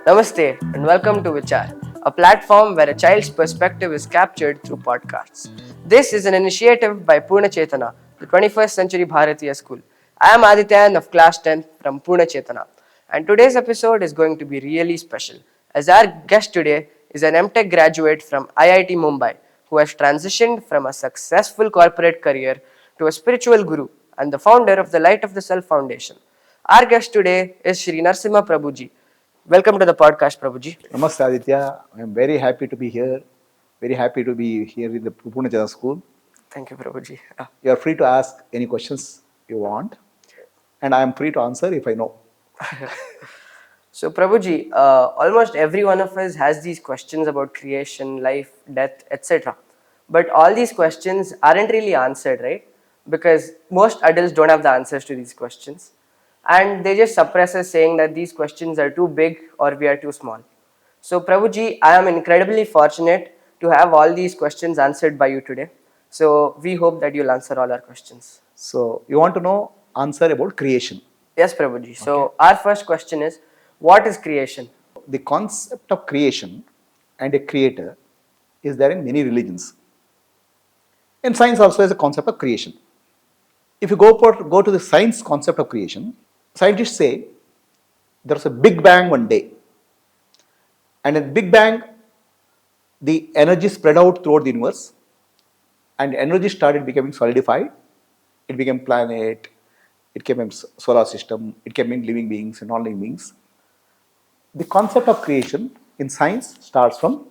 Namaste and welcome to Vichar, a platform where a child's perspective is captured through podcasts. This is an initiative by Purna Chetana, the 21st Century Bharatiya School. I am Aditya of Class 10 from Purna Chetana, and today's episode is going to be really special as our guest today is an MTech graduate from IIT Mumbai who has transitioned from a successful corporate career to a spiritual guru and the founder of the Light of the Self Foundation. Our guest today is Shri Narasimha Prabhuji. Welcome to the podcast, Prabhuji. Namaskar, Aditya. I am very happy to be here. Very happy to be here in the Purna Chetana school. Thank you, Prabhuji. You are free to ask any questions you want, and I am free to answer if I know. So, Prabhuji, almost every one of us has these questions about creation, life, death, etc. But all these questions aren't really answered, right? Because most adults don't have the answers to these questions. And they just suppress us saying that these questions are too big or we are too small. So, Prabhuji, I am incredibly fortunate to have all these questions answered by you today. So, we hope that you'll answer all our questions. So, you want to know answer about creation. Yes, Prabhuji. So, our first question is, what is creation? The concept of creation and a creator is there in many religions. And science also has a concept of creation. If you go to the science concept of creation, scientists say there was a Big Bang one day. And in Big Bang, the energy spread out throughout the universe and energy started becoming solidified. It became planet, it became solar system, it became living beings and non-living beings. The concept of creation in science starts from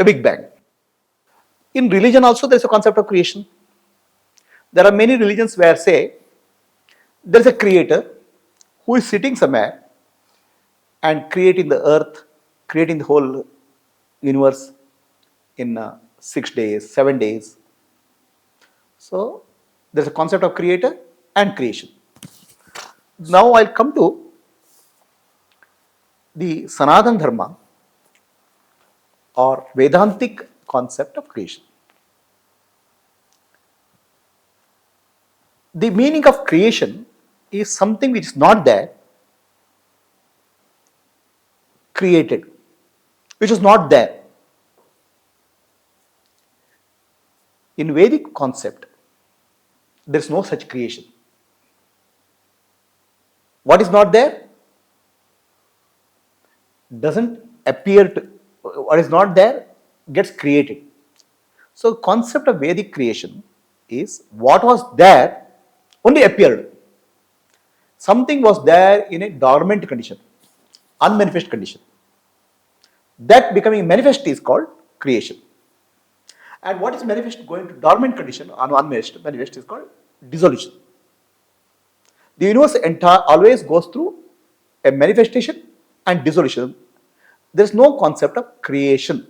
a Big Bang. In religion also there is a concept of creation. There are many religions where say there is a creator who is sitting somewhere and creating the earth, creating the whole universe in 6 days, 7 days. So there is a concept of creator and creation. Now I'll come to the Sanatana Dharma or Vedantic concept of creation. The meaning of creation is something which is not there, created, which is not there. In Vedic concept, there is no such creation. What is not there doesn't appear to, what is not there gets created. So concept of Vedic creation is what was there only appeared. Something was there in a dormant condition, unmanifest condition. That becoming manifest is called creation. And what is manifest going to dormant condition or manifest is called dissolution. The universe always goes through a manifestation and dissolution. There is no concept of creation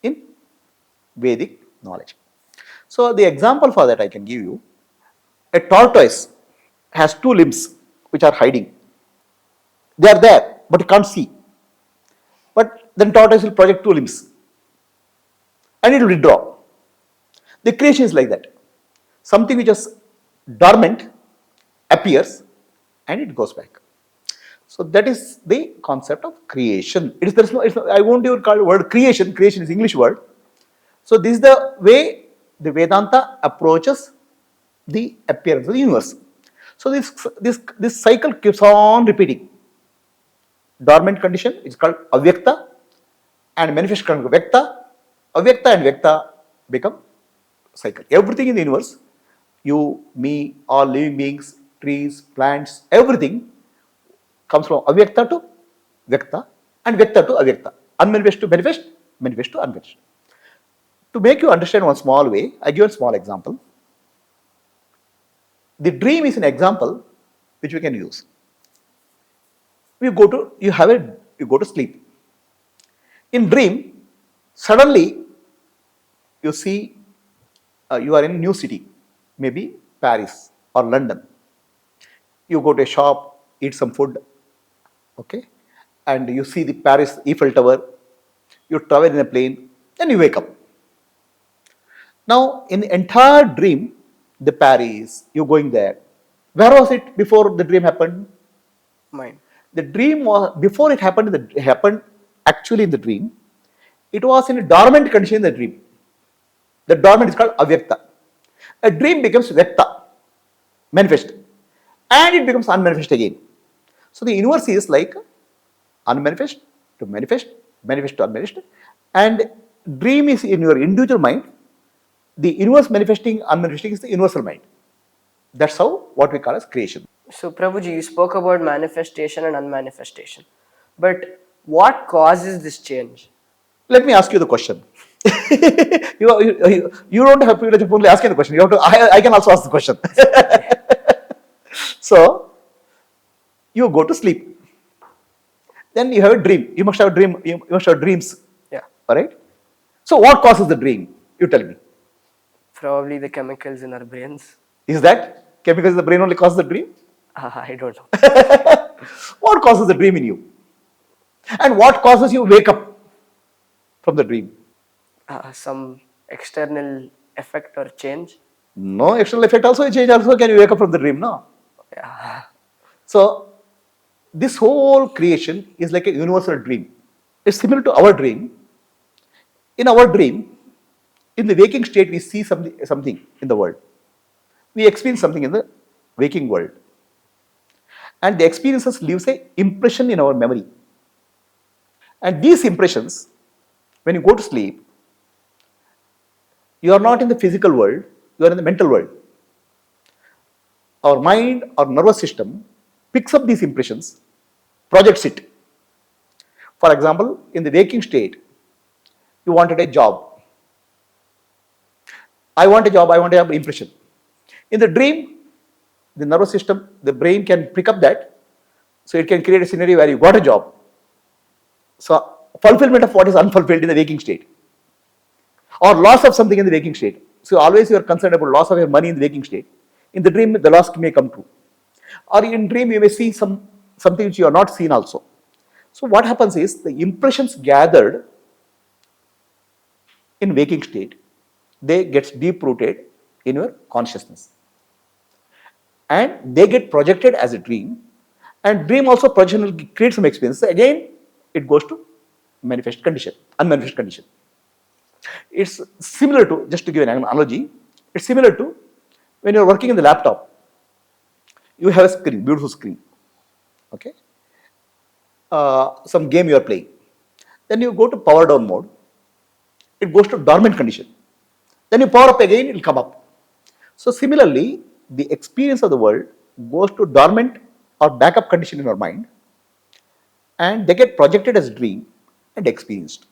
in Vedic knowledge. So the example for that I can give you, a tortoise has two limbs which are hiding. They are there, but you can't see. But then tortoise will project two limbs and it will withdraw. The creation is like that. Something which is dormant appears and it goes back. So that is the concept of creation. I won't even call it word creation. Creation is English word. So this is the way the Vedanta approaches the appearance of the universe. So this cycle keeps on repeating. Dormant condition is called avyakta and manifest condition vyakta. Avyakta and vyakta become cycle. Everything in the universe, you, me, all living beings, trees, plants, everything comes from avyakta to vyakta and vyakta to avyakta. Unmanifest to manifest, manifest to unmanifest. To make you understand one small way, I give a small example. The dream is an example which we can use. You go to sleep. In dream, suddenly you see you are in a new city, maybe Paris or London. You go to a shop, eat some food, okay, and you see the Paris Eiffel Tower. You travel in a plane, then you wake up. Now, in the entire dream, the Paris, you're going there. Where was it before the dream happened? Mind. The dream was, before it happened, it happened actually in the dream. It was in a dormant condition in the dream. The dormant is called avyakta. A dream becomes vyakta, manifest, and it becomes unmanifest again. So the universe is like unmanifest to manifest, manifest to unmanifest, and dream is in your individual mind. The universe manifesting, unmanifesting is the universal mind. That's how what we call as creation. So, Prabhuji, you spoke about manifestation and unmanifestation. But what causes this change? Let me ask you the question. You don't have privilege of only asking the question. You have to. I can also ask the question. So you go to sleep. Then you have a dream. You must have a dream. You must have dreams. Yeah. All right. So what causes the dream? You tell me. Probably the chemicals in our brains. Is that chemicals in the brain only cause the dream? I don't know. What causes the dream in you? And what causes you wake up from the dream? Some external effect or change. No external effect also change also can you wake up from the dream? No. Yeah. So this whole creation is like a universal dream. It's similar to our dream. In our dream, in the waking state, we see something in the world. We experience something in the waking world. And the experiences leaves an impression in our memory. And these impressions, when you go to sleep, you are not in the physical world, you are in the mental world. Our mind, our nervous system picks up these impressions, projects it. For example, in the waking state, you wanted a job. I want a job impression. In the dream, the nervous system, the brain can pick up that, so it can create a scenario where you got a job. So fulfillment of what is unfulfilled in the waking state, or loss of something in the waking state. So always you are concerned about loss of your money in the waking state. In the dream, the loss may come true. Or in dream, you may see something which you are not seen also. So what happens is the impressions gathered in waking state, they get deep rooted in your consciousness. And they get projected as a dream. And dream also projection will create some experience. Again, it goes to manifest condition, unmanifest condition. It's similar to, just to give an analogy, it's similar to when you're working in the laptop, you have a screen, beautiful screen, okay? Some game you are playing. Then you go to power down mode, it goes to dormant condition. Then you power up again, it will come up. So similarly, the experience of the world goes to dormant or backup condition in your mind, and they get projected as dream and experienced.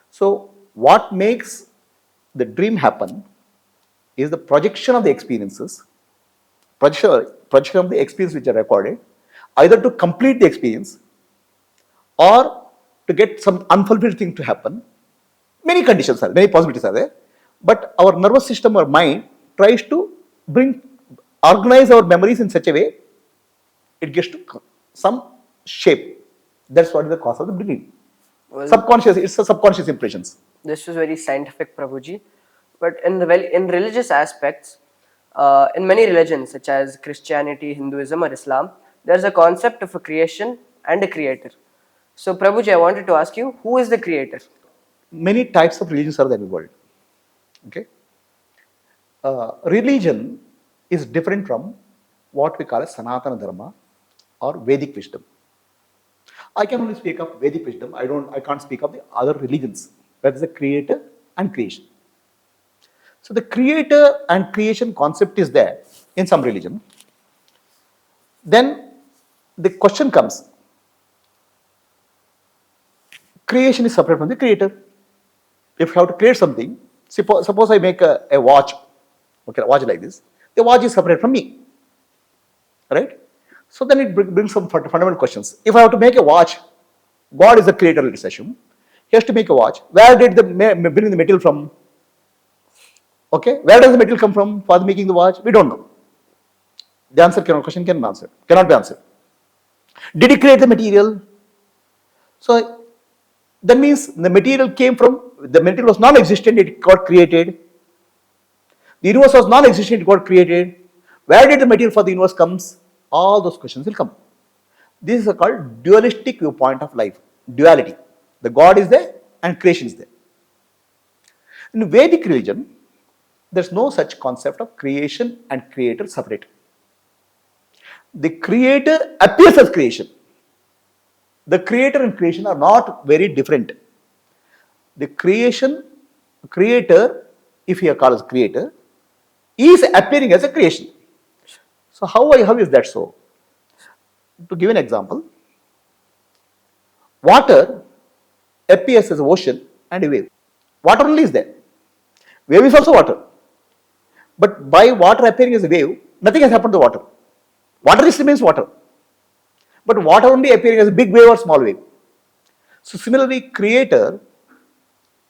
So what makes the dream happen is the projection of the experiences, projection of the experience which are recorded, either to complete the experience or to get some unfulfilled thing to happen. Many conditions are, many possibilities are there, but our nervous system or mind tries to organize our memories in such a way it gets to some shape. That's what is the cause of the dream. Well, Subconscious, it's a subconscious impressions. this was very scientific, Prabhuji. But in religious aspects, in many religions such as Christianity, Hinduism, or Islam, there's a concept of a creation and a creator. So, Prabhuji, I wanted to ask you, who is the creator? Many types of religions are there in the world. Okay, religion is different from what we call as Sanatana Dharma or Vedic wisdom. I can only speak of Vedic wisdom. I can't speak of the other religions where there's a creator and creation. So the creator and creation concept is there in some religion. Then the question comes, creation is separate from the creator. If you have to create something, suppose I make a watch, okay, a watch like this, the watch is separate from me, right? So then it brings some fundamental questions. If I have to make a watch, God is the creator, let's assume. He has to make a watch. Where did bring the material from? Okay, where does the material come from for making the watch? We don't know. The question cannot be answered. Did he create the material? So that means the material was non-existent, it got created. The universe was non-existent, it got created. Where did the material for the universe comes? All those questions will come. This is called dualistic viewpoint of life. Duality. The God is there and creation is there. In Vedic religion, there's no such concept of creation and creator separate. The creator appears as creation. The creator and creation are not very different. The creator, if you call as creator, is appearing as a creation. So how is that so? To give an example, water appears as ocean and a wave. Water only is there. Wave is also water. But by water appearing as a wave, nothing has happened to water. Water remains water. But water only appearing as a big wave or small wave. So similarly, creator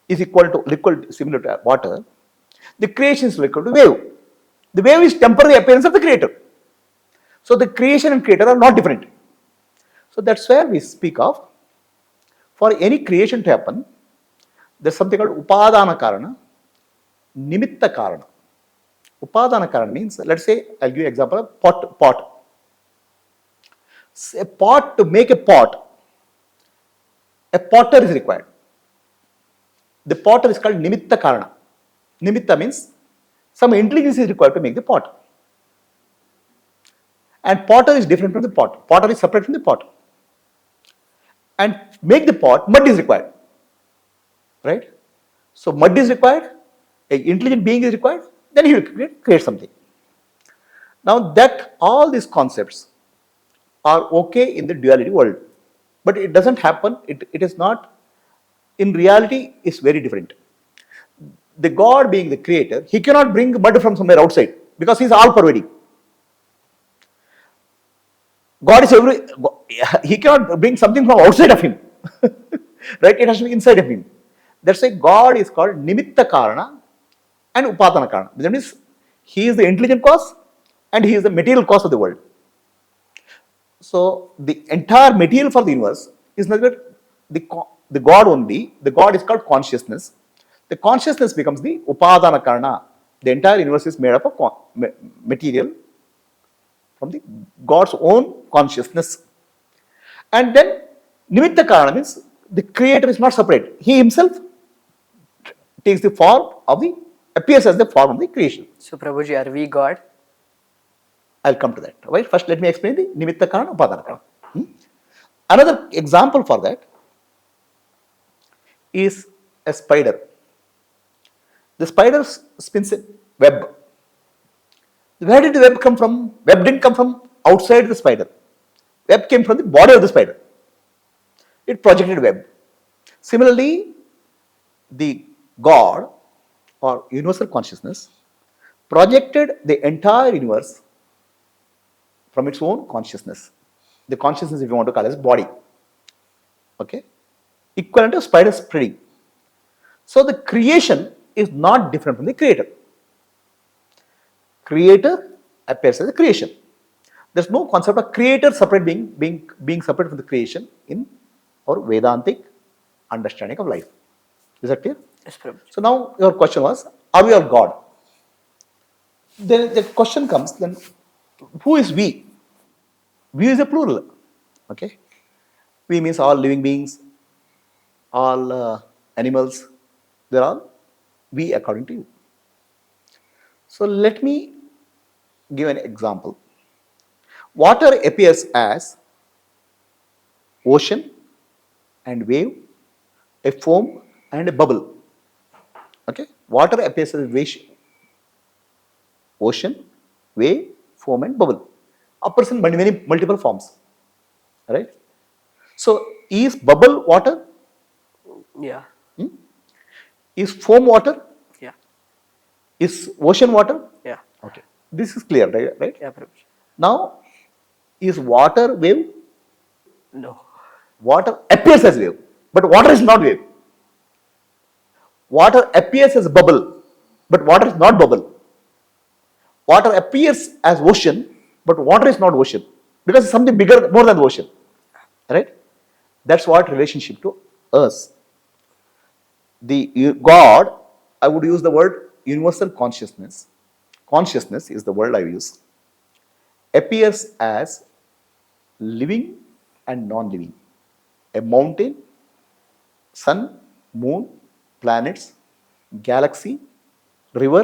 is equal similar to water. The creation is equal to wave. The wave is temporary appearance of the creator. So the creation and creator are not different. So that's where we speak of, for any creation to happen, there's something called upadana karana, nimitta karana. Upadana karana means, let's say, I'll give you an example of pot. A pot, to make a pot, a potter is required. The potter is called nimitta karana. Nimitta means some intelligence is required to make the pot. And potter is different from the pot. Potter is separate from the pot. And make the pot, mud is required. Right? So mud is required, an intelligent being is required, then he will create something. Now that all these concepts are okay in the duality world, but it doesn't happen, it is not, in reality is very different. The God being the creator, he cannot bring mud from somewhere outside because he is all-pervading. God is he cannot bring something from outside of him. Right? It has to be inside of him. That's why God is called nimitta karana and upadana karana. That means he is the intelligent cause and he is the material cause of the world. So the entire material for the universe is not the God only. The God is called consciousness. The consciousness becomes the upadana karana. The entire universe is made up of material from the God's own consciousness. And then nimitta karana means the creator is not separate. He himself takes the form of appears as the form of the creation. So Prabhuji, are we God? I'll come to that. Right? First, let me explain the nimitta karana, upadana karana. Another example for that is a spider. The spider spins a web. Where did the web come from? Web didn't come from outside the spider. Web came from the body of the spider. It projected web. Similarly, the God or universal consciousness projected the entire universe from its own consciousness. The consciousness, if you want to call it, is body. Okay? Equivalent to spider spreading. So the creation is not different from the creator. Creator appears as a creation. There's no concept of creator separate being separate from the creation in our Vedantic understanding of life. Is that clear? Yes, Prabhuji. So now your question was, are we all God? Then the question comes, then who is we? We is a plural. Okay? We means all living beings, all animals, they're all we according to you. So let me give an example. Water appears as ocean and wave, a foam and a bubble. Okay? Water appears as ocean, wave, foam and bubble. Appears in many multiple forms. Right? So is bubble water? Yeah. Is foam water? Yeah. Is ocean water? Yeah. Okay. This is clear, right? Yeah, Prabhuji. Now, is water wave? No. Water appears as wave, but water is not wave. Water appears as bubble, but water is not bubble. Water appears as ocean, but water is not ocean because it's something bigger, more than the ocean. Right? That's what relationship to us. The God, I would use the word universal consciousness. Consciousness is the word I use. Appears as living and non-living. A mountain, sun, moon, planets, galaxy, river,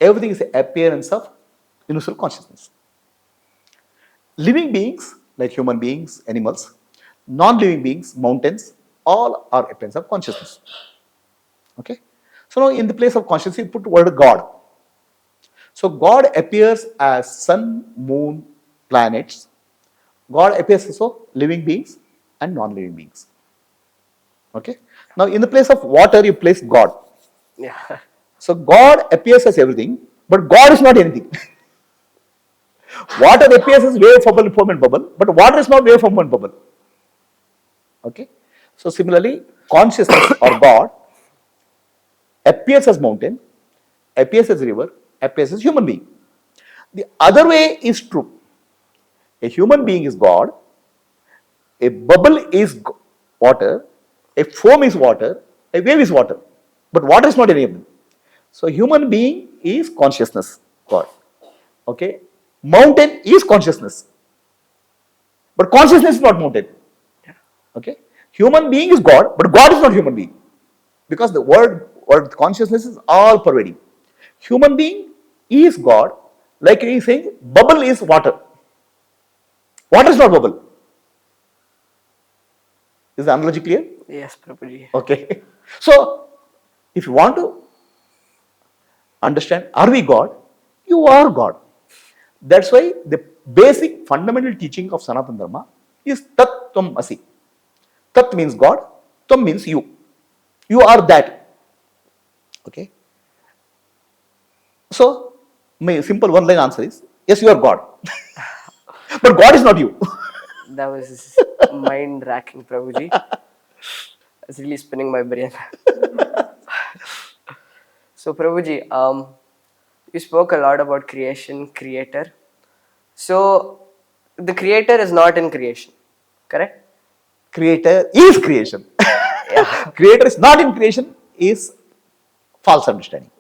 everything is the appearance of universal consciousness. Living beings, like human beings, animals, non-living beings, mountains, all are appearance of consciousness. Okay? So now in the place of consciousness, you put the word God. So God appears as sun, moon, planets. God appears also living beings and non-living beings. Okay? Now in the place of water, you place God. Yeah. So God appears as everything, but God is not anything. Water appears as wave, foam and bubble, but water is not wave, foam and bubble. Okay? So similarly, consciousness or God appears as mountain, appears as river, appears as human being. The other way is true. A human being is God, a bubble is water, a foam is water, a wave is water, but water is not any of them. So human being is consciousness, God. Okay? Mountain is consciousness, but consciousness is not mountain. Okay? Human being is God, but God is not human being. Because the word consciousness is all pervading. Human being is God, like he is saying, bubble is water. Water is not bubble. Is the analogy clear? Yes, Prabhuji. Okay. So, if you want to understand, are we God? You are God. That's why the basic fundamental teaching of Sanatana Dharma is Tat Tvam Asi. Tat means God, Tvam means you. You are that. Okay. So, my simple one line answer is yes, you are God. But God is not you. That was mind racking, Prabhuji. It's really spinning my brain. So, Prabhuji, you spoke a lot about creation, creator. So, the creator is not in creation, correct? Creator is creation. Yeah. Creator is not in creation is false understanding.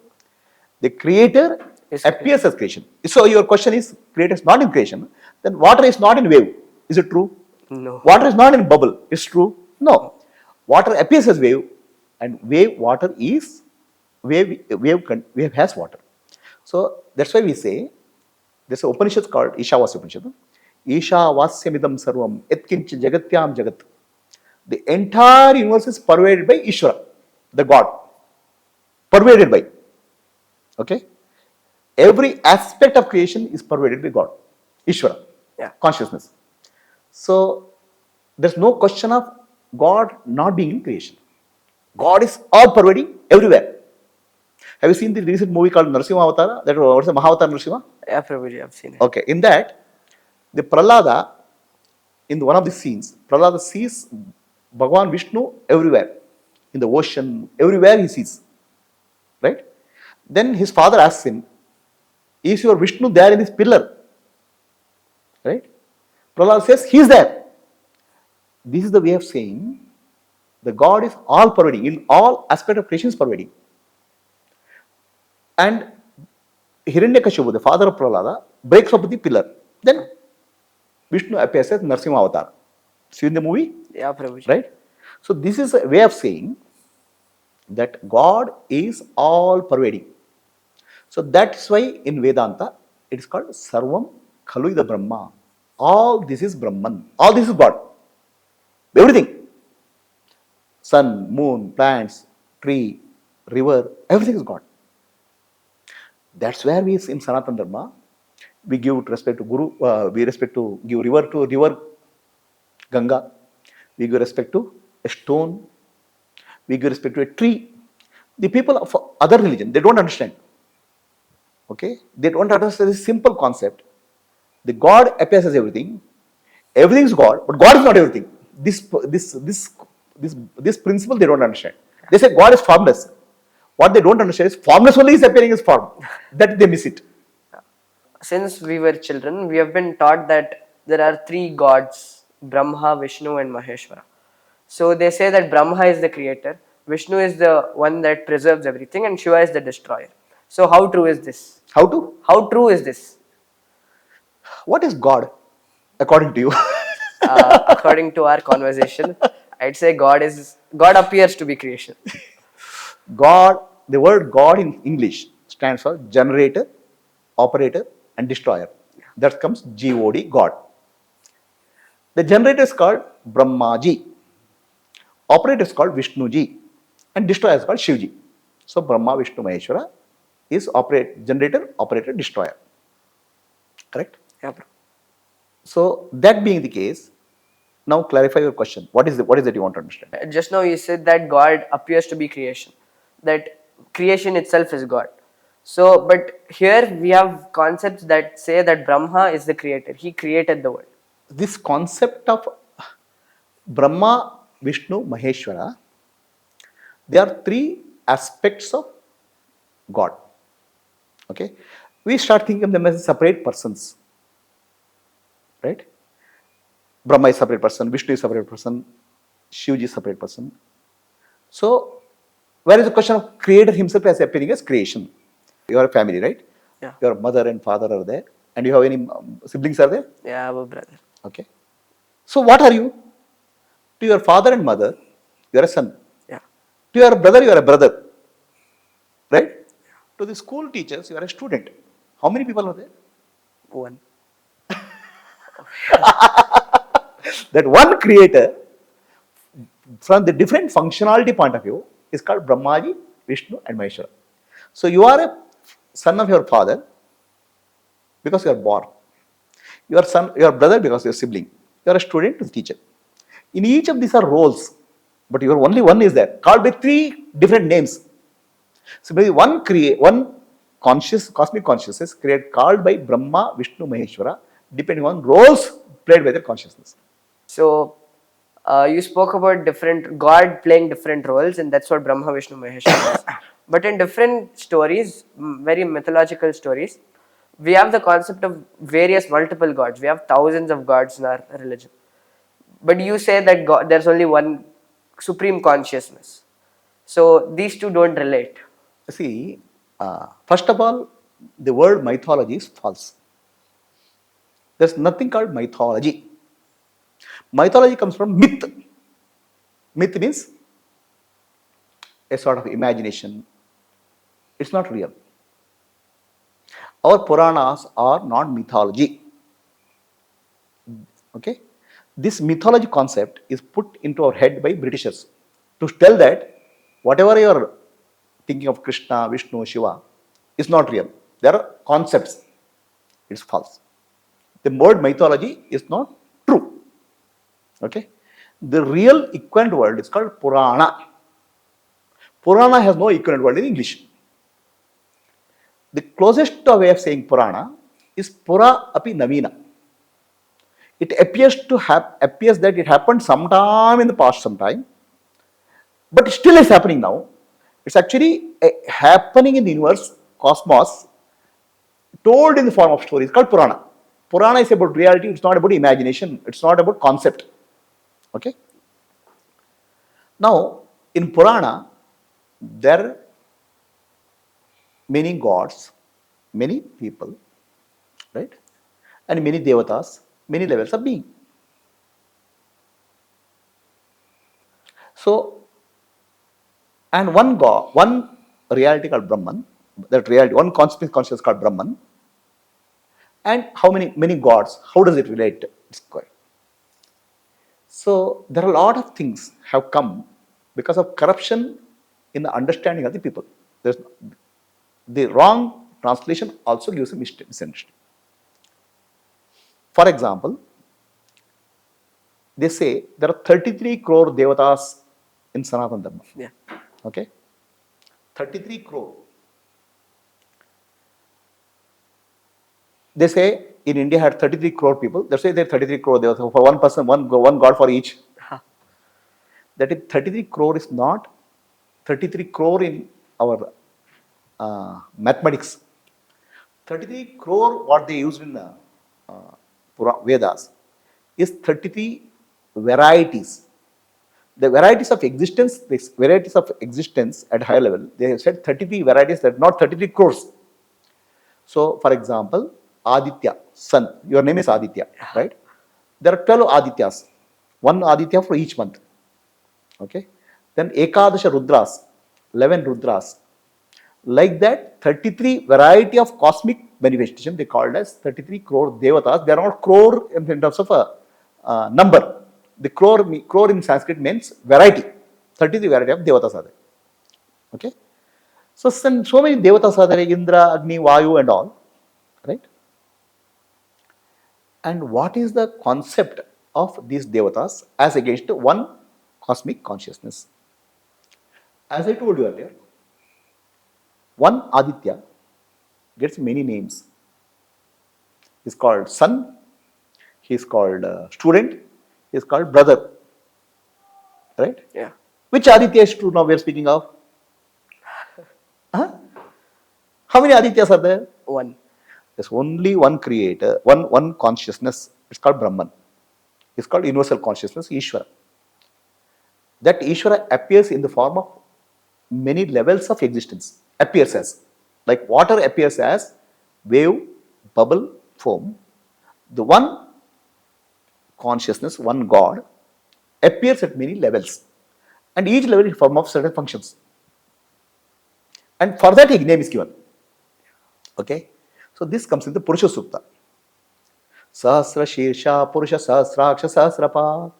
The creator Is appears as creation. So your question is creator is not in creation, then water is not in wave. Is it true? No. Water is not in bubble. Is true? No. Water appears as wave, and water is wave has water. So that's why we say there's an Upanishad called Ishavasya Upanishad. Ishavasyamidam sarvam etkincha jagatyam jagat. The entire universe is pervaded by Ishvara, the God. Pervaded by. Okay? Every aspect of creation is pervaded by God, Ishvara, Yeah. consciousness. So, there's no question of God not being in creation. God is all pervading everywhere. Have you seen the recent movie called Narasimha Avatara? That was Mahavatar Narasimha? Yeah, Prabhuji, I've seen it. Okay, in that, the Prahlada, in one of the scenes, Prahlada sees Bhagavan Vishnu everywhere, in the ocean, everywhere he sees. Right? Then his father asks him, is your Vishnu there in this pillar? Right? Prahlada says, he is there. This is the way of saying the God is all pervading, in all aspect of creation is pervading. And Hiranyakashipu, the father of Prahlada, breaks up the pillar. Then Vishnu appears as Narasimha Avatar. See in the movie? Yeah, Prabhuji. Right? So this is a way of saying that God is all pervading. So that's why in Vedanta it is called Sarvam Khalu Ida Brahma. All this is Brahman. All this is God. Everything. Sun, moon, plants, tree, river, everything is God. That's where we in Sanatana Dharma we give respect to Guru, we respect to give river to river Ganga, we give respect to a stone, we give respect to a tree. The people of other religion, they don't understand. Okay? They don't understand this simple concept. The God appears as everything. Everything is God, but God is not everything. This principle they don't understand. They say God is formless. What they don't understand is formless only is appearing as form. That they miss it. Since we were children, we have been taught that there are three gods, Brahma, Vishnu and Maheshwara. So they say that Brahma is the creator, Vishnu is the one that preserves everything, and Shiva is the destroyer. So how true is this? How to? How true is this? What is God according to you? according to our conversation, I'd say God appears to be creation. God, the word God in English stands for generator, operator, and destroyer. That comes God, God. The generator is called Brahmaji, operator is called Vishnuji, and destroyer is called Shivji. So Brahma, Vishnu, Maheshwara is generator, operator, destroyer. Correct? Yeah, bro. So that being the case, now clarify your question. What is that you want to understand? Just now you said that God appears to be creation, that creation itself is God. So, but here we have concepts that say that Brahma is the creator. He created the world. This concept of Brahma, Vishnu, Maheshwara, there are three aspects of God. Okay, we start thinking of them as separate persons, right? Brahma is separate person, Vishnu is separate person, Shivji is separate person. So, where is the question of Creator himself as appearing as creation? You are a family, right? Yeah. Your mother and father are there, and you have any siblings are there? Yeah, our brother. Okay. So, what are you? To your father and mother, you are a son. Yeah. To your brother, you are a brother, right? To the school teachers, you are a student. How many people are there? One. That one creator, from the different functionality point of view, is called Brahmaji, Vishnu, and Maheshwara. So you are a son of your father because you are born. You are brother because you are sibling. You are a student to the teacher. In each of these are roles, but your only one is there, called by three different names. So maybe one cosmic consciousness created called by Brahma, Vishnu, Maheshwara, depending on roles played by their consciousness. So, you spoke about different God playing different roles, and that's what Brahma, Vishnu, Maheshwara is. But in different stories, very mythological stories, we have the concept of various multiple gods. We have thousands of gods in our religion. But you say that God, there's only one supreme consciousness. So these two don't relate. See, first of all, the word mythology is false. There's nothing called mythology. Mythology comes from myth. Myth means a sort of imagination. It's not real. Our Puranas are not mythology. Okay? This mythology concept is put into our head by Britishers to tell that whatever you are thinking of Krishna, Vishnu, Shiva is not real. There are concepts. It's false. The word mythology is not true. Okay? The real equivalent word is called Purana. Purana has no equivalent word in English. The closest way of saying Purana is Pura api Navina. It appears that it happened sometime in the past, sometime, but it still is happening now. It's actually happening in the universe, cosmos, told in the form of stories called Purana. Purana is about reality. It's not about imagination. It's not about concept. Okay. Now, in Purana, there are many gods, many people, right? And many devatas, many levels of being. So, and one God, one reality called Brahman, that reality, one consciousness called Brahman, and how many gods, how does it relate? It's quite. So, there are a lot of things have come because of corruption in the understanding of the people. There's, the wrong translation also gives a misunderstanding. For example, they say there are 33 crore devatas in Sanatana Dharma. Yeah. Okay? 33 crore. They say in India had 33 crore people. They say there are 33 crore devatas. For one person, one god for each. That is 33 crore is not 33 crore in our mathematics. 33 crore what they use in the Vedas is 33 varieties. The varieties of existence, at higher level, they have said 33 varieties, that not 33 crores. So, for example, Aditya, sun, your name is Aditya, right? There are 12 Adityas, one Aditya for each month. Okay. Then Ekadasha Rudras, 11 Rudras. Like that, 33 variety of cosmic manifestation, they called as 33 crore devatas. They are not crore in terms of a number. The crore in Sanskrit means variety. 33 variety of devatas are there. Okay. So many devatas are there, Indra, Agni, Vayu and all. Right. And what is the concept of these devatas as against one cosmic consciousness? As I told you earlier, one Aditya gets many names. He's called son, he's called student, he's called brother. Right? Yeah. Which Aditya is true now we are speaking of? Huh? How many Adityas are there? One. There's only one creator, one consciousness. It's called Brahman. It's called universal consciousness, Ishvara. That Ishvara appears in the form of many levels of existence. Appears as, like water appears as wave, bubble, foam. The one consciousness, one God, appears at many levels. And each level is form of certain functions. And for that a name is given. Okay. So this comes in the Purusha Sukta. Sahasra Shirsha Purusha Sahasraksha Sahasrapa.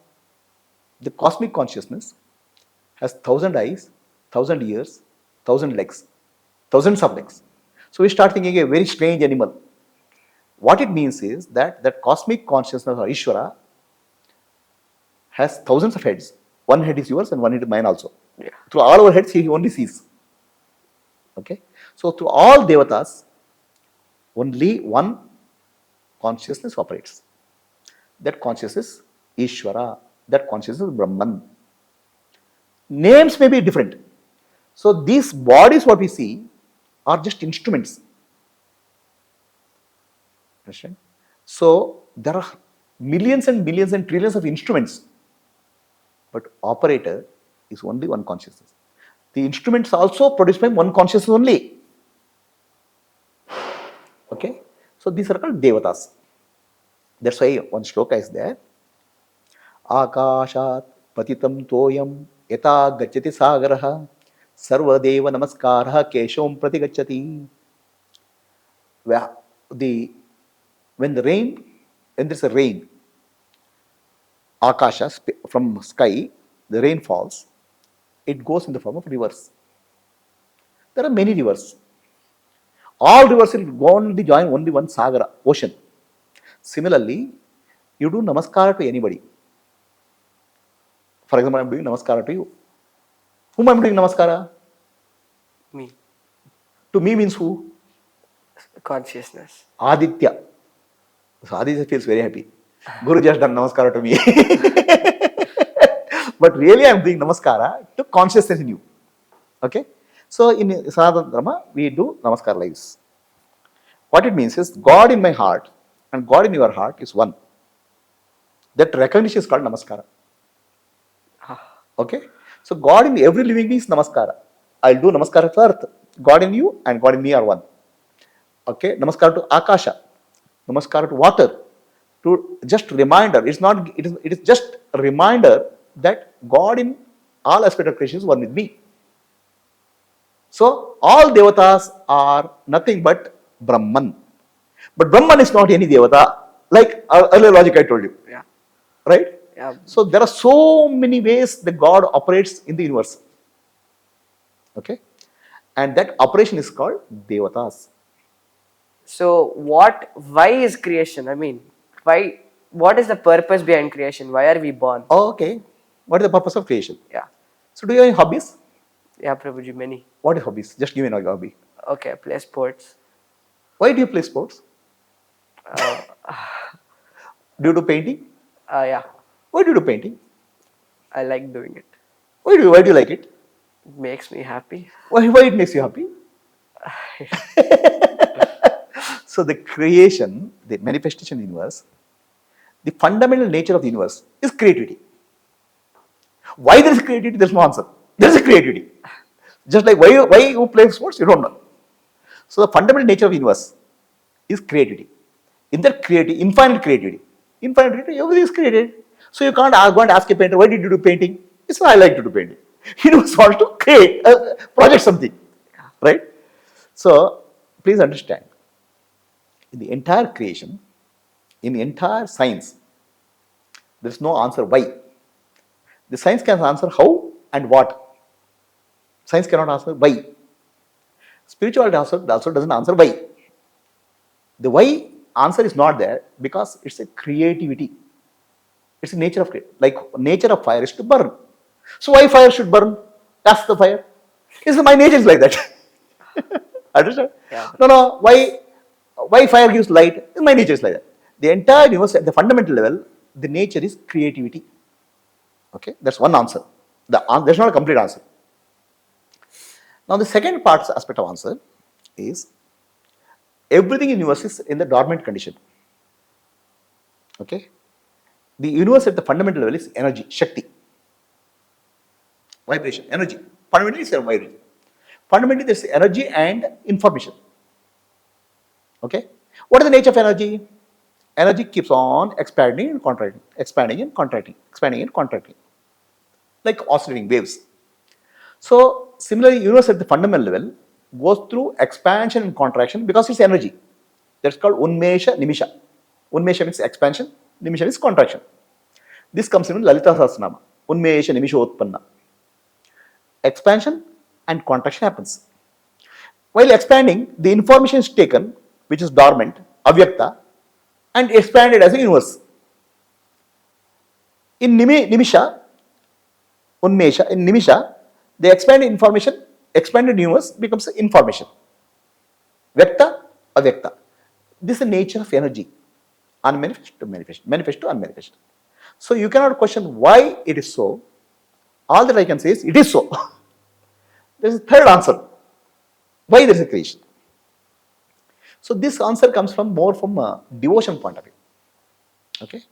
The cosmic consciousness has 1,000 eyes, 1,000 ears, 1,000 legs, thousands of legs. So we start thinking a very strange animal. What it means is that that cosmic consciousness or Ishvara has thousands of heads. One head is yours and one head is mine also. Yeah. Through all our heads, he only sees. Okay. So through all devatas, only one consciousness operates. That consciousness is Ishvara. That consciousness is Brahman. Names may be different. So these bodies, what we see, are just instruments. Understand? So there are millions and billions and trillions of instruments, but operator is only one consciousness. The instruments also produced by one consciousness only. Okay? So these are called devatas. That's why one shloka is there. Akashat patitam toyam yata gacchati sagaraha sarvadeva namaskaraha keshavam prati gacchati. When there's a rain, akasha, from sky, the rain falls, it goes in the form of rivers. There are many rivers. All rivers will only join only one sagara, ocean. Similarly, you do namaskar to anybody. For example, I am doing namaskara to you. Whom I am doing namaskara? Me. To me means who? Consciousness. Aditya. So Aditya feels very happy. Guru just done namaskara to me. But really I am doing namaskara to consciousness in you. Okay? So in Sanatana Dharma, we do namaskar like this. What it means is God in my heart and God in your heart is one. That recognition is called namaskara. Okay? So God in every living being is namaskara. I'll do namaskara to earth. God in you and God in me are one. Okay? Namaskara to Akasha. Namaskara to water. To just reminder. It is just a reminder that God in all aspects of creation is one with me. So all devatas are nothing but Brahman. But Brahman is not any devata. Like earlier logic I told you. Yeah. Right? Yeah. So there are so many ways that God operates in the universe. Okay? And that operation is called devatas. So why is creation? I mean, what is the purpose behind creation? Why are we born? Okay. What is the purpose of creation? Yeah. So do you have any hobbies? Yeah, Prabhuji, many. What is hobbies? Just give me a hobby. Okay, play sports. Why do you play sports? Do you do painting? Yeah, Why do you do painting? I like doing it. Why do you like it? It makes me happy. Why it makes you happy? So the creation, the manifestation in the universe, the fundamental nature of the universe is creativity. Why there is creativity? There is no answer. There is a creativity. Just like why you play sports, you don't know. So the fundamental nature of the universe is creativity. In that creativity, infinite creativity, Infinite creativity, everything is created. So you can't go and ask a painter, why did you do painting? It's not, I like to do painting. He just wants to create, project something, right? So please understand, in the entire creation, in the entire science, there is no answer why. The science can answer how and what. Science cannot answer why. Spirituality also doesn't answer why. The why answer is not there because it's a creativity. It's the nature of create. Like nature of fire is to burn. So why fire should burn? That's the fire. It's my nature is like that. Understand? Yeah. No. Why fire gives light? My nature is like that. The entire universe at the fundamental level, the nature is creativity. Okay, that's one answer. There's not a complete answer. Now the second part aspect of answer is everything in the universe is in the dormant condition. Okay, the universe at the fundamental level is energy, Shakti, vibration, energy. Fundamentally, it's a vibration. Fundamentally, there's energy and information. Okay, what is the nature of energy? Energy keeps on expanding and contracting, expanding and contracting, expanding and contracting, like oscillating waves. So similarly, universe at the fundamental level goes through expansion and contraction because it's energy. That's called Unmesha Nimisha. Unmesha means expansion, Nimisha means contraction. This comes in Lalita Sahasranama. Unmesha Nimisha Utpanna. Expansion and contraction happens. While expanding, the information is taken, which is dormant, avyakta, and expanded as a universe. In Nimisha, Unmesha, in Nimisha, the expanded information, expanded universe becomes information. Vyakta, avyakta. This is the nature of energy. Unmanifest to manifest, manifest to unmanifest. So you cannot question why it is so. All that I can say is it is so. There is a third answer. Why there is a creation? So this answer comes from more from a devotion point of view. Okay.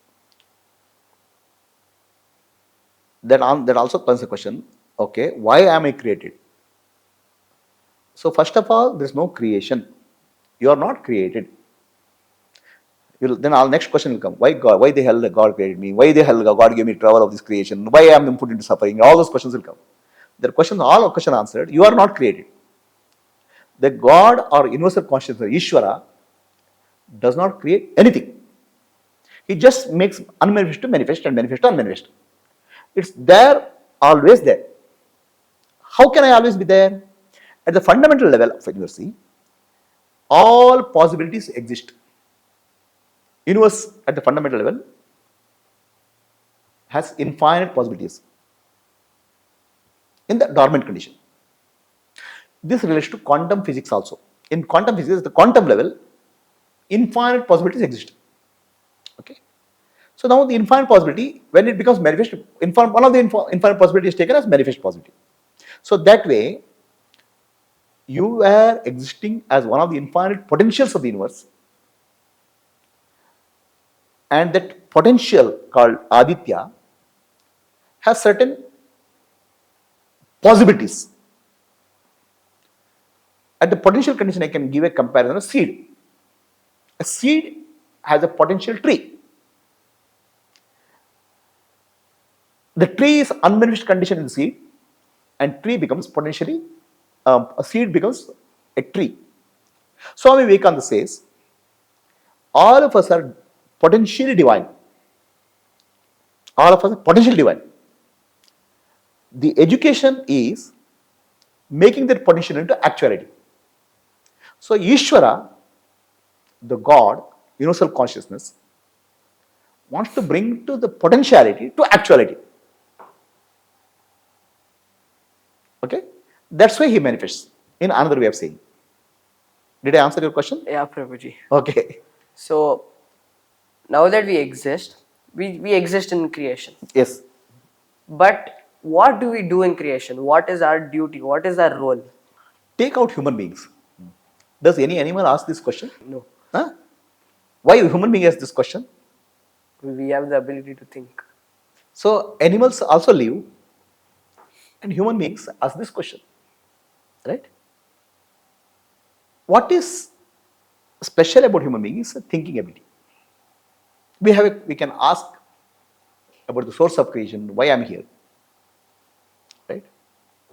That also comes a question. Okay, why am I created? So first of all, there is no creation. You are not created. Then our next question will come. Why God? Why the hell God created me? Why the hell God gave me trouble of this creation? Why am I put into suffering? All those questions will come. The questions, all our questions answered. You are not created. The God or universal consciousness, Ishvara, does not create anything. He just makes unmanifest to manifest and manifest to unmanifest. It's there, always there. How can I always be there? At the fundamental level of universe, all possibilities exist. Universe at the fundamental level has infinite possibilities in the dormant condition. This relates to quantum physics also. In quantum physics, at the quantum level, infinite possibilities exist. Okay. So now the infinite possibility, when it becomes manifest, one of the infinite possibilities is taken as manifest possibility. So that way, you are existing as one of the infinite potentials of the universe, and that potential called Aditya has certain possibilities. At the potential condition, I can give a comparison of seed. A seed has a potential tree. The tree is unmanifest condition in the seed, and tree becomes potentially, a seed becomes a tree. Swami Vivekananda says, all of us are potentially divine. All of us are potentially divine. The education is making that potential into actuality. So Ishvara, the God, universal consciousness, wants to bring to the potentiality to actuality. Okay? That's why he manifests, in another way of saying. Did I answer your question? Yeah, Prabhuji. Okay. So now that we exist, we exist in creation. Yes. But what do we do in creation? What is our duty? What is our role? Take out human beings. Does any animal ask this question? No. Huh? Why human being asks this question? We have the ability to think. So animals also live, and human beings ask this question. Right? What is special about human being is thinking ability. We can ask about the source of creation, why I'm here. Right?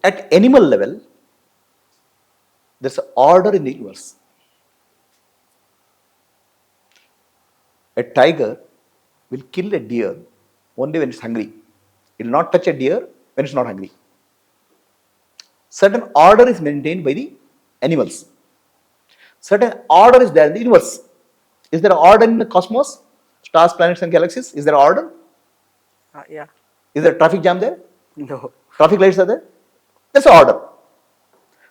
At animal level, there's an order in the universe. A tiger will kill a deer only when it's hungry. It will not touch a deer when it's not hungry. Certain order is maintained by the animals. Certain order is there in the universe. Is there order in the cosmos? Stars, planets, and galaxies? Is there order? Yeah. Is there traffic jam there? No. Traffic lights are there? There's order.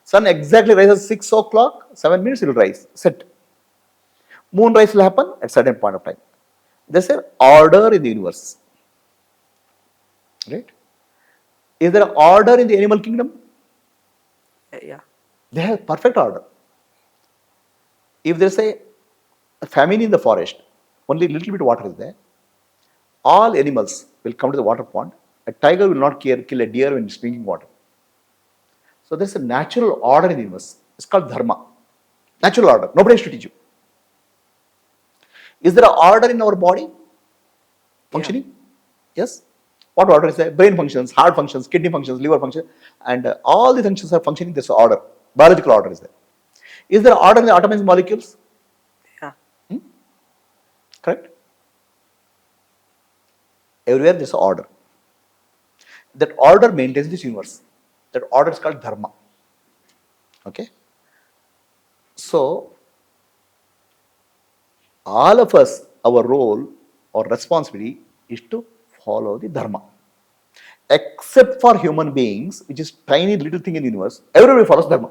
Sun exactly rises 6 o'clock, 7 minutes it will rise, set. Moonrise will happen at certain point of time. There's an order in the universe. Right? Is there order in the animal kingdom? Yeah. They have perfect order. If there's a famine in the forest, only little bit water is there, all animals will come to the water pond. A tiger will not kill a deer when it's drinking water. So there's a natural order in the universe. It's called Dharma. Natural order. Nobody has to teach you. Is there an order in our body functioning? Yes. What order is there? Brain functions, heart functions, kidney functions, liver functions, and all the functions are functioning. There's an order. Biological order is there. Is there order in the atomic molecules? Yeah. Correct? Everywhere there's an order. That order maintains this universe. That order is called Dharma. Okay? So, all of us, our role or responsibility is to follow the Dharma. Except for human beings, which is tiny little thing in the universe, everybody follows Dharma.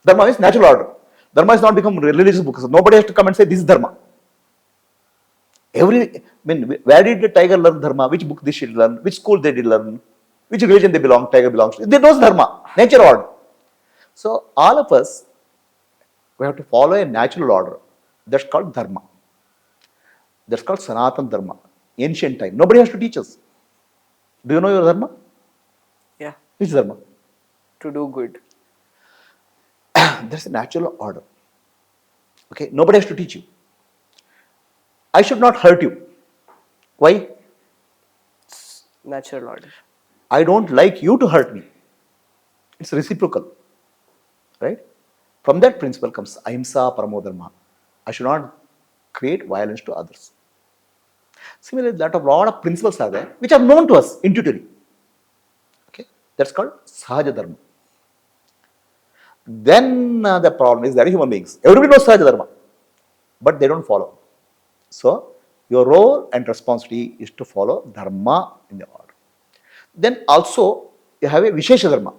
Dharma is natural order. Dharma has not become religious book. So nobody has to come and say this is Dharma. Where did the tiger learn Dharma? Which book they should learn? Which school they did learn? Which religion they belong? Tiger belongs to? They know Dharma, nature order. So all of us, we have to follow a natural order. That's called Dharma. That's called Sanatana Dharma. Ancient time. Nobody has to teach us. Do you know your Dharma? Yeah. Which Dharma? To do good. There's a natural order. Okay, nobody has to teach you. I should not hurt you. Why? Natural order. I don't like you to hurt me. It's reciprocal. Right? From that principle comes ahimsa paramo dharma. I should not create violence to others. Similarly, a lot of principles are there which are known to us intuitively. Okay, that's called sahaja dharma. Then the problem is there are human beings. Everybody knows sahaja dharma, but they don't follow. So your role and responsibility is to follow dharma in the order. Then also you have a vishesha dharma.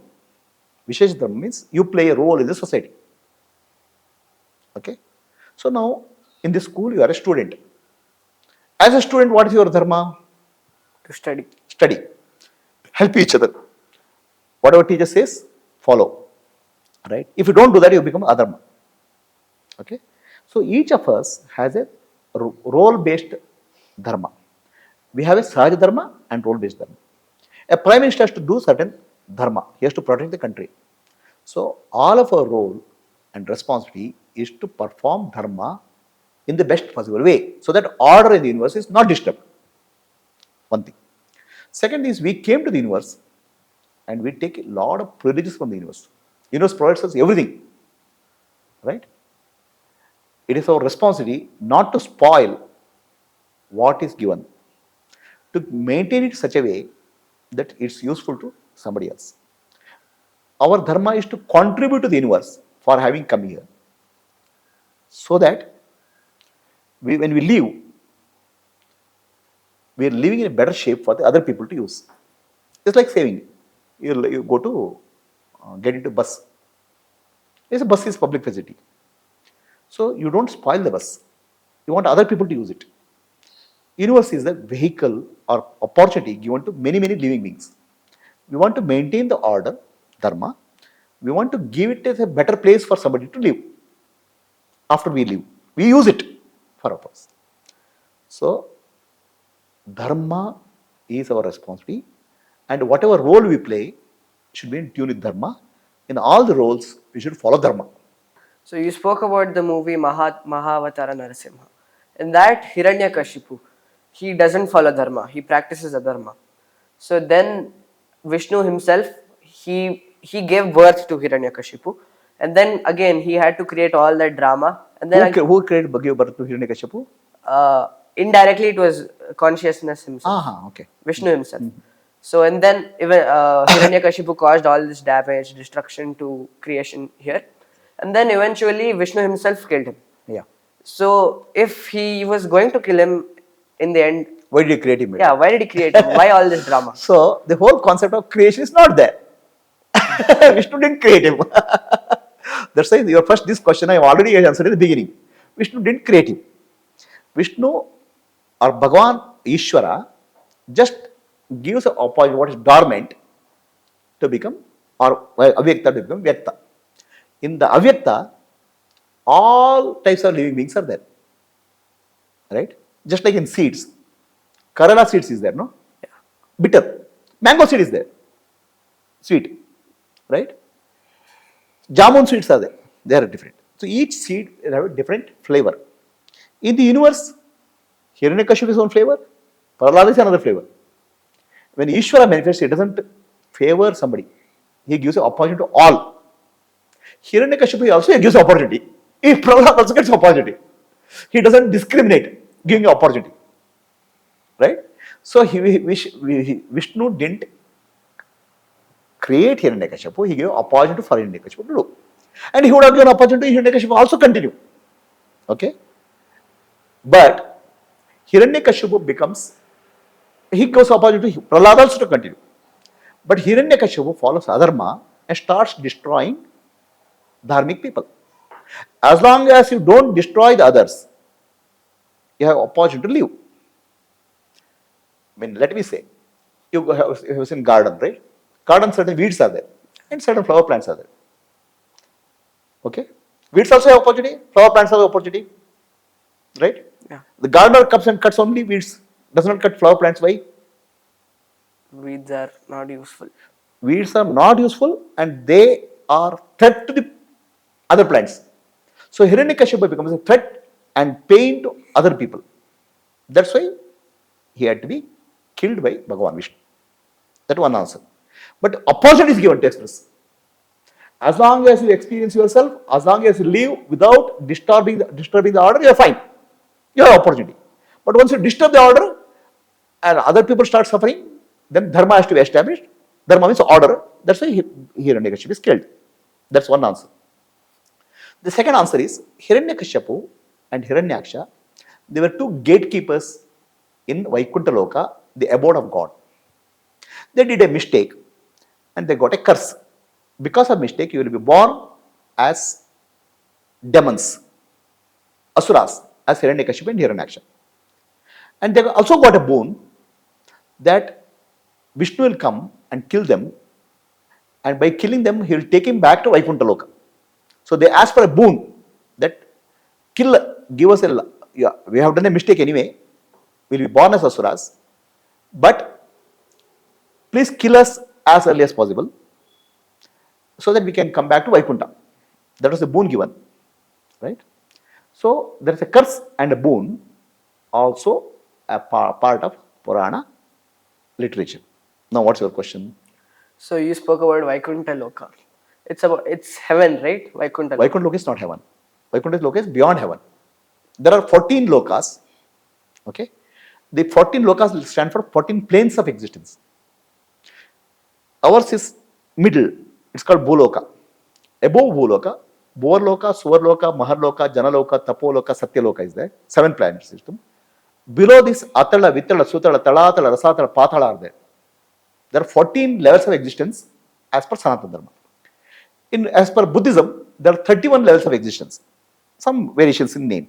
Vishesha dharma means you play a role in the society. Okay. So now in this school you are a student. As a student, what is your dharma? To study. Study. Help each other. Whatever teacher says, follow. Right? If you don't do that, you become adharma. Okay? So each of us has a role-based dharma. We have a sahaja dharma and role-based dharma. A prime minister has to do certain dharma. He has to protect the country. So all of our role and responsibility is to perform dharma in the best possible way, so that order in the universe is not disturbed. One thing. Second is we came to the universe and we take a lot of privileges from the universe. Universe provides us everything. Right? It is our responsibility not to spoil what is given, to maintain it such a way that it's useful to somebody else. Our dharma is to contribute to the universe for having come here, so that when we leave, we are living in a better shape for the other people to use. It's like saving. You go to get into bus. A bus is public facility. So you don't spoil the bus. You want other people to use it. Universe is the vehicle or opportunity given to many, many living beings. We want to maintain the order, dharma. We want to give it as a better place for somebody to live. After we live, we use it for a purpose. So, dharma is our responsibility, and whatever role we play should be in tune with dharma. In all the roles, we should follow dharma. So you spoke about the movie Mahavatara Narasimha. In that, Hiranyakashipu he doesn't follow Dharma, he practices adharma. So then Vishnu himself, he gave birth to Hiranyakashipu, and then again he had to create all that drama, and then Who created gave birth to Hiranyakashipu? indirectly it was consciousness himself, Okay. Vishnu himself. So and then even Hiranyakashipu caused all this damage, destruction to creation here, and then eventually Vishnu himself killed him. Yeah. So if he was going to kill him in the end, Why did you create him? yeah, why did he create him? Why all this drama? So the whole concept of creation is not there. Vishnu didn't create him. That's why your first this question I already answered in the beginning. Vishnu didn't create him. Vishnu or Bhagavan Ishvara just gives an opposite what is dormant to become or avyakta to become vyakta. In the avyakta, all types of living beings are there. Right? Just like in seeds. Karala seeds is there, no? Bitter. Mango seed is there. Sweet. Right? Jamun seeds are there. They are different. So each seed will have a different flavor. In the universe, Hiranyakashipu is one flavor, Prahlada is another flavor. When Ishvara manifests, he doesn't favor somebody. He gives an opportunity to all. Hiranyakashipu also gives opportunity. If Prahlada also gets opportunity, he doesn't discriminate, giving opportunity. Right? So Vishnu didn't create Hiranyakashipu, he gave opportunity for Hiranyakashipu to do. And he would have given opportunity to Hiranyakashipu also continue. Okay? But Hiranyakashipu becomes, he gives opportunity to Prahlada also to continue. But Hiranyakashipu follows adharma and starts destroying dharmic people. As long as you don't destroy the others, you have opportunity to live. I mean, let me say, you have seen garden, right? Garden, certain weeds are there and certain flower plants are there. Okay? Weeds also have opportunity, flower plants have opportunity. Right? Yeah. The gardener comes and cuts only weeds, does not cut flower plants. Why? Weeds are not useful. Weeds are not useful and they are threat to the other plants. So Hiranyakashipu becomes a threat and pain to other people. That's why he had to be killed by Bhagavan Vishnu. That one answer. But opportunity is given to express. As long as you experience yourself, as long as you live without disturbing the order, you are fine. You have opportunity. But once you disturb the order and other people start suffering, then dharma has to be established. Dharma means order. That's why Hiranyakashipu is killed. That's one answer. The second answer is Hiranyakashipu and Hiranyaksha, they were two gatekeepers in Vaikuntha Loka, the abode of God. They did a mistake and they got a curse. Because of mistake, you will be born as demons, asuras, as Hiranyakashipu and Hiranyaksha. And they also got a boon that Vishnu will come and kill them, and by killing them, he will take him back to Vaikuntha Loka. So they asked for a boon that give us a, yeah, we have done a mistake anyway, we will be born as asuras, but please kill us as early as possible so that we can come back to Vaikuntha. That was a boon given, right? So there is a curse and a boon, also a part of Purana literature. Now, what's your question? So you spoke about Vaikuntha Loka. It's heaven, right? Vaikuntha Loka. Vaikuntha Loka is not heaven. Vaikuntha Loka is beyond heaven. There are 14 lokas. Okay, the 14 lokas stand for 14 planes of existence. Ours is middle. It's called Bhuloka. Above Bhuloka, Bhuvarloka, Suvarloka, Maharloka, Janaloka, Tapoloka, Satyaloka is there. 7 planet system. Below this, Atala, Vitala, Sutala, Talatala, Rasatala, Pathala are there. There are 14 levels of existence as per Sanatana Dharma. As per Buddhism, there are 31 levels of existence. Some variations in name.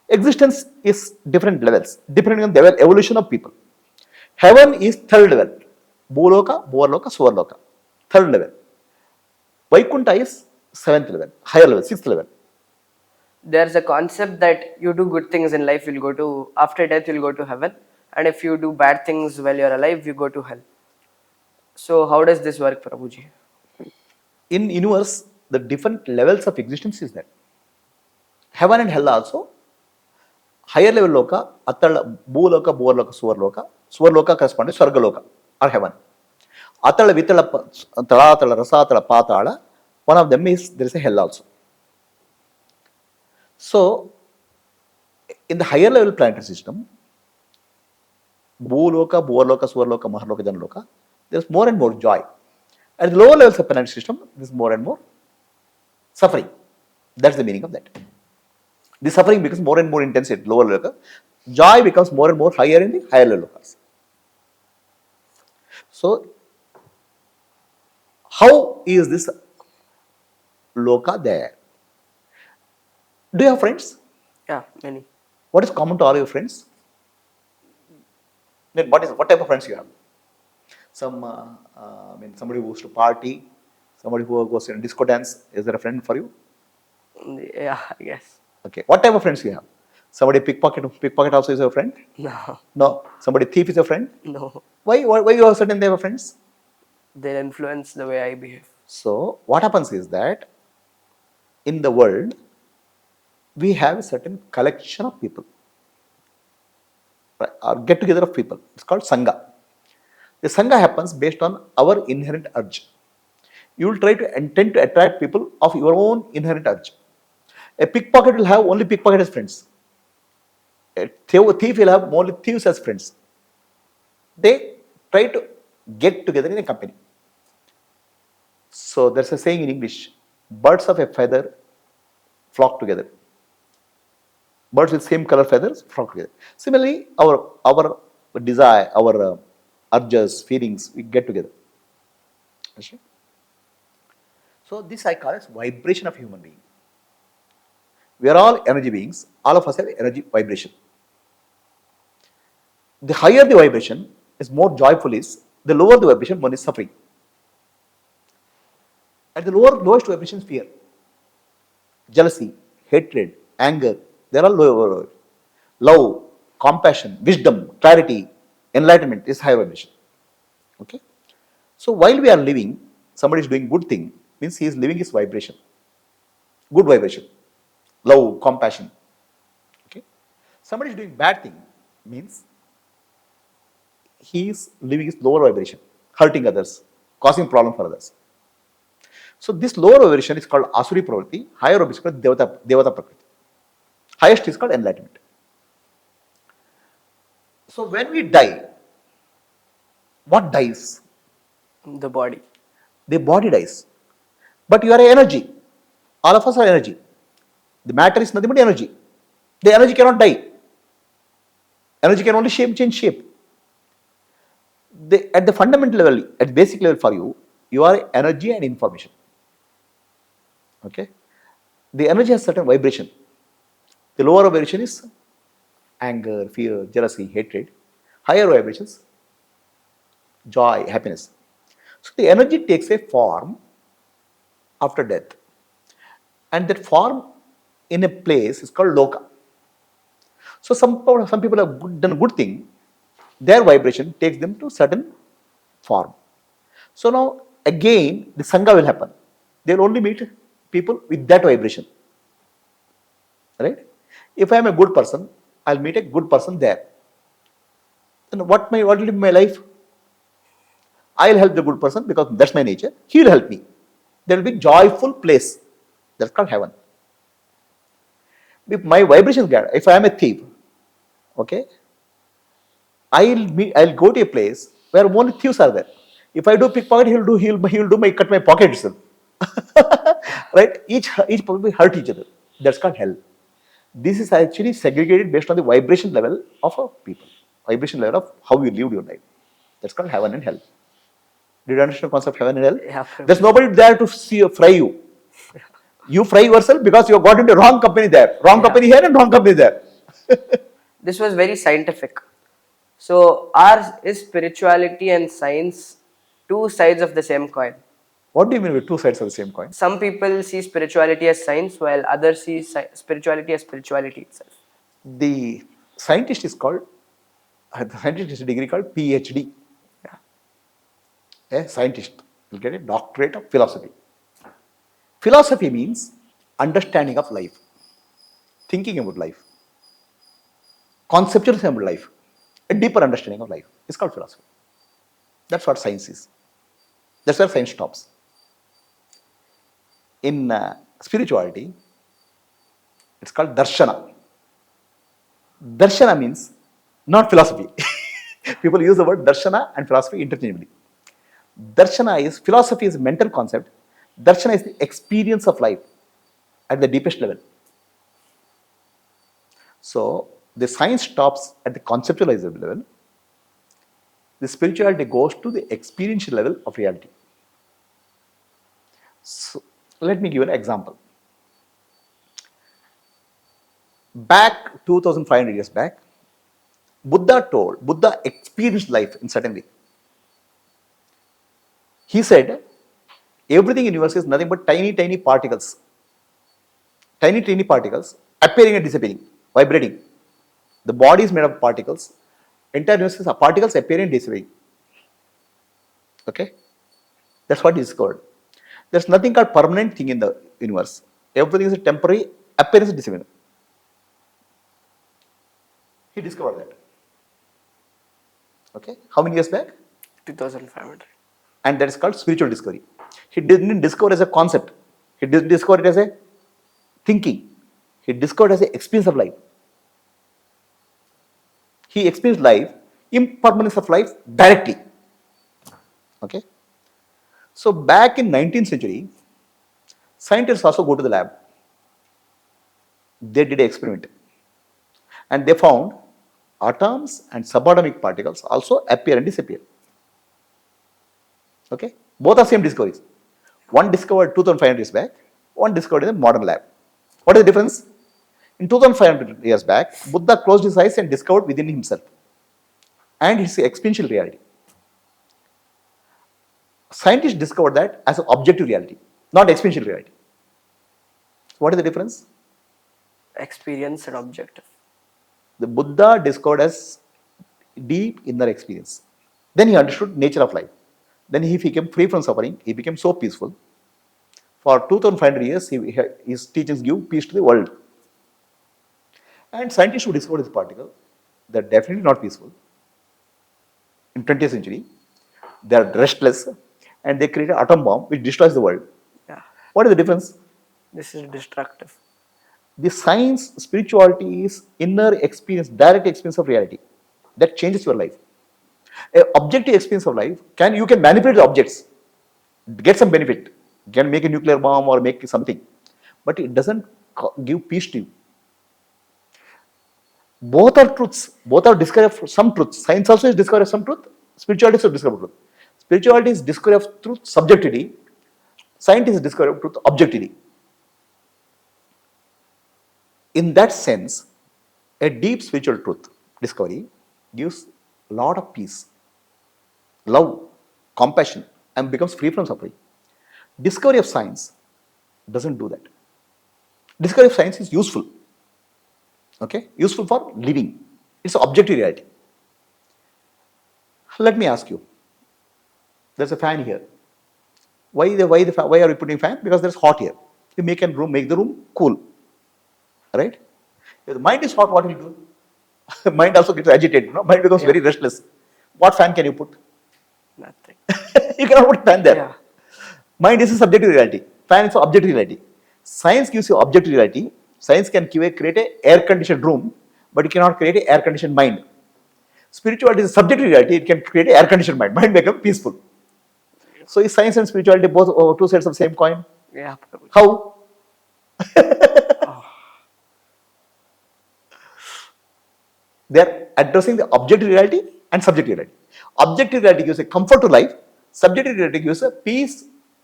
Existence is different levels, depending on the evolution of people. Heaven is third level. Bhuloka, Bhuvarloka, Suvarloka. Third level. Vaikuntha is 7th level, higher level, 6th level. There's a concept that you do good things in life, you'll go to, after death, you'll go to heaven. And if you do bad things while you're alive, you go to hell. So how does this work, Prabhuji? In universe, the different levels of existence is there. Heaven and hell also. Higher level Loka, Atala, Bhuloka, Bhuloka, Suvarloka. Suvarloka corresponds to Swargaloka or heaven. Atala, Vitala, Talatala, Rasatala, Patala. One of them is there is a hell also. So, in the higher level planetary system, Bhuloka, Bhuloka, Suvarloka, Maharloka, Janaloka, there is more and more joy. At the lower levels of planetary system, there is more and more suffering. That's the meaning of that. The suffering becomes more and more intense at lower level. Joy becomes more and more higher in the higher levels. So, how is this Loka there? Do you have friends? Yeah, many. What is common to all your friends? Then what type of friends you have? Somebody who goes to party, somebody who goes to a disco dance. Is there a friend for you? Yeah, I guess. Okay. What type of friends you have? Somebody pickpocket also is your friend? No, No. Somebody thief is your friend? no. Why you are certain they have friends? They'll influence the way I behave. So what happens is that in the world we have a certain collection of people, right, or get together of people. It's called Sangha. The Sangha happens based on our inherent urge. You will try to intend to attract people of your own inherent urge. A pickpocket will have only pickpocket as friends. A thief will have only thieves as friends. They try to get together in a company. So there's a saying in English, birds of a feather flock together. Birds with same color feathers flock together. Similarly, our desire, our urges, feelings, we get together. Okay? So this I call as vibration of human being. We are all energy beings. All of us have energy vibration. The higher the vibration is more joyful is, the lower the vibration, one is suffering. At the lowest vibration is fear, jealousy, hatred, anger. They are all lower. Love, compassion, wisdom, clarity, enlightenment is high vibration. Okay. So while we are living, somebody is doing good thing means he is living his vibration, good vibration, love, compassion. Okay. Somebody is doing bad thing means he is living his lower vibration, hurting others, causing problem for others. So this lower vibration is called Asuri Pravritti, higher vibration is called Devata Prakriti. Highest is called enlightenment. So when we die, what dies? The body. The body dies. But you are energy. All of us are energy. The matter is nothing but energy. The energy cannot die. Energy can only change shape. At the fundamental level, at basic level for you, you are energy and information. Okay? The energy has certain vibration. The lower vibration is anger, fear, jealousy, hatred. Higher vibrations, joy, happiness. So the energy takes a form after death. And that form in a place is called Loka. So some people have done good thing, their vibration takes them to certain form. So now again the Sangha will happen. They will only meet people with that vibration. Right? If I am a good person, I'll meet a good person there. Then what will be my life? I'll help the good person because that's my nature. He will help me. There will be joyful place. That's called heaven. If my vibration is good, if I am a thief, okay, I'll go to a place where only thieves are there. If I do pickpocket, he'll cut my pocket itself. Right? Each people will hurt each other. That's called hell. This is actually segregated based on the vibration level of a people, vibration level of how you lived your life. That's called heaven and hell. Did you understand the concept of heaven and hell? Yeah, There's nobody there to fry you. You fry yourself because you got into wrong company there, wrong company here and wrong company there. This was very scientific. So, ours is spirituality and science, two sides of the same coin. What do you mean with two sides of the same coin? Some people see spirituality as science, while others see spirituality as spirituality itself. The scientist is called, the scientist is a degree called PhD. Yeah. A scientist will get a doctorate of philosophy. Philosophy means understanding of life, thinking about life. conceptualization of life, a deeper understanding of life is called philosophy. That's what science is. That's where science stops. In spirituality, it's called darshana. Darshana means not philosophy. People use the word darshana and philosophy interchangeably. Darshana is, philosophy is a mental concept. Darshana is the experience of life at the deepest level. So the science stops at the conceptualizable level. The spirituality goes to the experiential level of reality. So let me give an example. Back 2500 years back, Buddha experienced life in certain way. He said, everything in universe is nothing but tiny, tiny particles appearing and disappearing, vibrating. The body is made of particles. Entire universe is particles appearing and disappearing. Okay? That's what he discovered. There's nothing called permanent thing in the universe. Everything is a temporary appearance and disappearance. He discovered that. Okay? How many years back? 2500. And that is called spiritual discovery. He didn't discover as a concept. He didn't discover it as a thinking. He discovered as an experience of life. He experienced life, impermanence of life directly. Okay? So back in 19th century, scientists also go to the lab. They did an experiment. And they found atoms and subatomic particles also appear and disappear. Okay? Both are same discoveries. One discovered 2500 years back, one discovered in the modern lab. What is the difference? In 2500 years back, Buddha closed his eyes and discovered within himself and his experiential reality. Scientists discovered that as an objective reality, not experiential reality. What is the difference? Experience and objective. The Buddha discovered as deep inner experience. Then he understood nature of life. Then he became free from suffering. He became so peaceful. For 2500 years, his teachings give peace to the world. And scientists who discovered this particle, they're definitely not peaceful. In 20th century, they're restless and they create an atom bomb which destroys the world. Yeah. What is the difference? This is destructive. The science, spirituality is inner experience, direct experience of reality that changes your life. An objective experience of life, you can manipulate the objects, get some benefit, can make a nuclear bomb or make something, but it doesn't give peace to you. Both are truths, both are discovery of some truth. Science also is discovery of some truth, spirituality is discovery of truth. Spirituality is discovery of truth subjectively, science is discovery of truth objectively. In that sense, a deep spiritual truth discovery gives a lot of peace, love, compassion, and becomes free from suffering. Discovery of science doesn't do that. Discovery of science is useful, okay? Useful for living. It's an objective reality. Let me ask you, there's a fan here. Why are you putting fan? Because there's hot here. You make the room cool, right? If the mind is hot, what will you do? Mind also gets agitated, no? Mind becomes very restless. What fan can you put? Nothing. You cannot put fan there. Yeah. Mind is a subjective reality. Fan is an objective reality. Science gives you objective reality. Science can create an air-conditioned room, but it cannot create an air-conditioned mind. Spirituality is a subjective reality. It can create an air-conditioned mind. Mind becomes peaceful. So is science and spirituality both two sides of the same coin? Yeah. How? They are addressing the objective reality and subjective reality. Objective reality gives a comfort to life. Subjective reality gives a peace,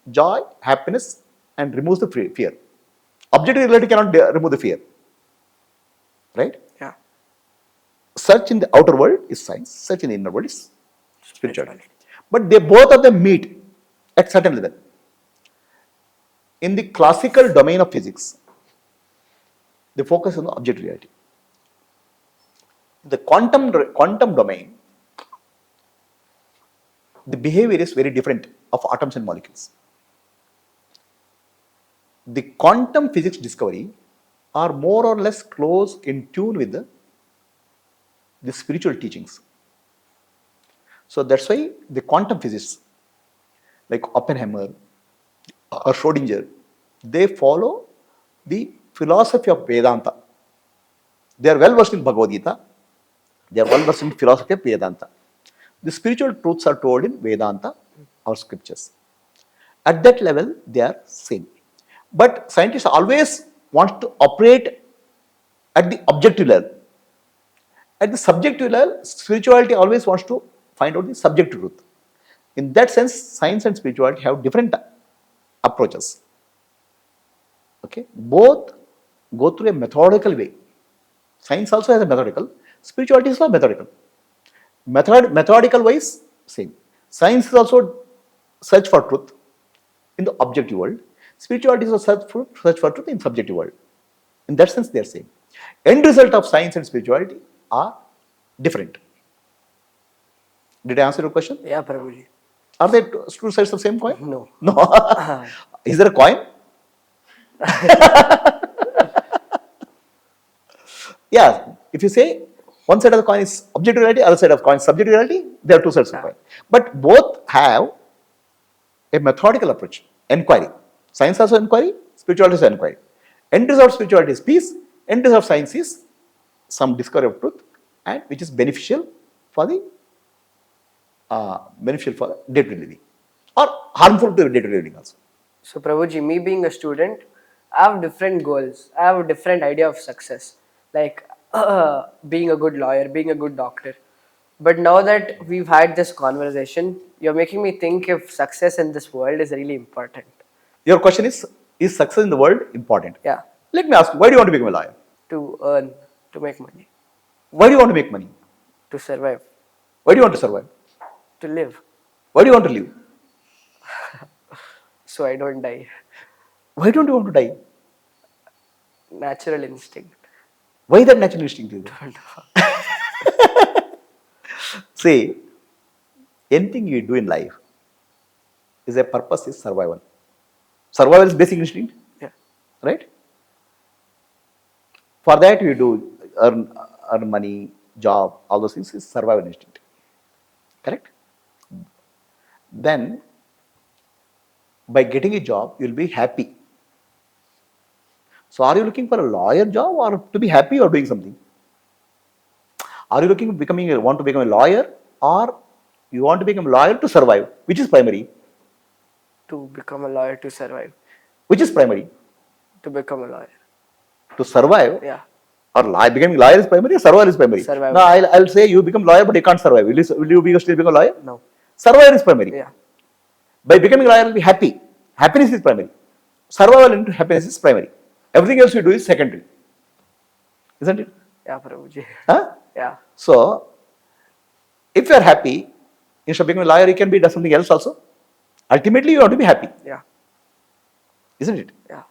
joy, happiness, and removes the fear. Objective reality cannot remove the fear. Right? Yeah. Search in the outer world is science. Search in the inner world is spirituality. But they both of them meet at certain level. In the classical domain of physics, they focus on the objective reality. The quantum domain, the behavior is very different of atoms and molecules. The quantum physics discovery are more or less close in tune with the the spiritual teachings. So that's why the quantum physicists like Oppenheimer or Schrodinger, they follow the philosophy of Vedanta. They are well versed in Bhagavad Gita. They are well versed in philosophy of Vedanta. The spiritual truths are told in Vedanta or scriptures. At that level, they are same. But scientists always want to operate at the objective level. At the subjective level, spirituality always wants to find out the subjective truth. In that sense, science and spirituality have different approaches. Okay, both go through a methodical way. Science also has a methodical. Spirituality is not methodical. Methodical wise, same. Science is also search for truth in the objective world. Spirituality is a search for truth in subjective world. In that sense, they are same. End result of science and spirituality are different. Did I answer your question? Yeah, Prabhuji. Are they two sides of the same coin? No. No. Is there a coin? Yeah. If you say one side of the coin is objective reality, other side of the coin is subjective reality, there are two sides of the coin. But both have a methodical approach. Inquiry. Science also inquiry, spirituality is inquiry. End result of spirituality is peace, end result of science is some discovery of truth, and which is beneficial for the day-to-day living, or harmful to day-to-day living also. So, Prabhuji, me being a student, I have different goals. I have a different idea of success, like being a good lawyer, being a good doctor. But now that we've had this conversation, you're making me think if success in this world is really important. Your question is success in the world important? Yeah, Let me ask you, why do you want to become a lawyer? to earn, to make money, Why do you want to make money? to survive, Why do you want to survive? to live, Why do you want to live? so I don't die. Why don't you want to die? Natural instinct. Why that natural instinct is there? See, anything you do in life is a purpose is survival. Survival is basic instinct, Yeah. right? For that you do earn money, job, all those things is survival instinct. Correct? Then by getting a job, you'll be happy. So are you looking for a lawyer job or to be happy or doing something? Are you looking want to become a lawyer, or you want to become a lawyer to survive? Which is primary? To become a lawyer, to survive. Which is primary? To become a lawyer. To survive? Yeah. Or becoming lawyer is primary or survival is primary? Survival. No, I'll say you become lawyer but you can't survive. Will you still become a lawyer? No. Survival is primary. Yeah. By becoming a lawyer, you'll be happy. Happiness is primary. Survival into happiness is primary. Everything else you do is secondary. Isn't it? Yeah, Prabhuji. Huh? Yeah. So, if you are happy, instead of becoming a lawyer, you can be something else also. Ultimately, you want to be happy. Yeah. Isn't it? Yeah.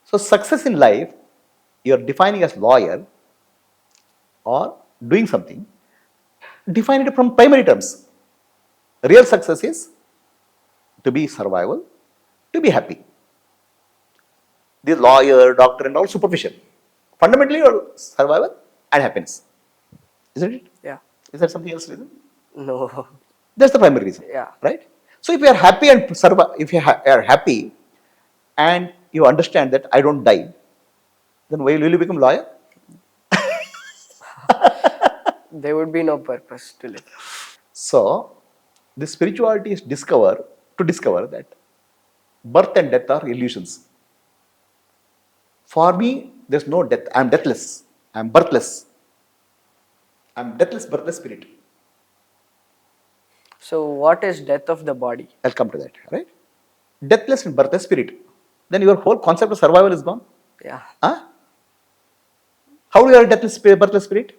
So, success in life, you are defining as lawyer or doing something, define it from primary terms. Real success is to be survival, to be happy. The lawyer, doctor, and all superficial. Fundamentally, your survival and happiness. Isn't it? Yeah. Is there something else reason? No. That's the primary reason. Yeah. Right? So if you are happy and survive, if you are happy and you understand that I don't die, then why will you become lawyer? There would be no purpose to live. So the spirituality is to discover that birth and death are illusions. For me, there's no death. I am deathless. I am birthless. I am deathless, birthless spirit. So, what is death of the body? I'll come to that, right? Deathless and birthless spirit. Then your whole concept of survival is gone. Yeah. Huh? How do you are a deathless spirit, birthless spirit?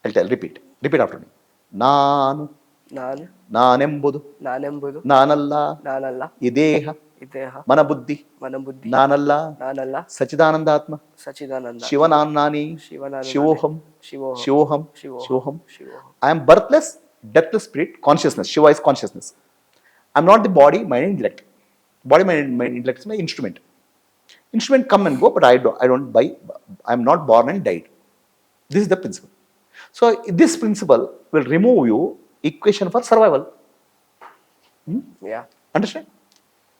I'll tell, repeat after me. Nanu, Nanu, nanembudu, nanembudu, nanalla, nanalla, ideha, ideha, manabuddhi, manabuddhi, nanalla, nanalla, Sachidanandatma, Sachidananda, Shivanannani, Shivananandani, Shivoham, Shivoham, Shivoham, Shivoham, Shivoham. Shivoham. I am birthless, deathless spirit, consciousness. Shiva is consciousness. I am not the body, mind, intellect. Body, mind, intellect is my instrument. Instrument come and go, but I don't buy. I am not born and died. This is the principle. So this principle will remove you equation for survival. Yeah. Understand?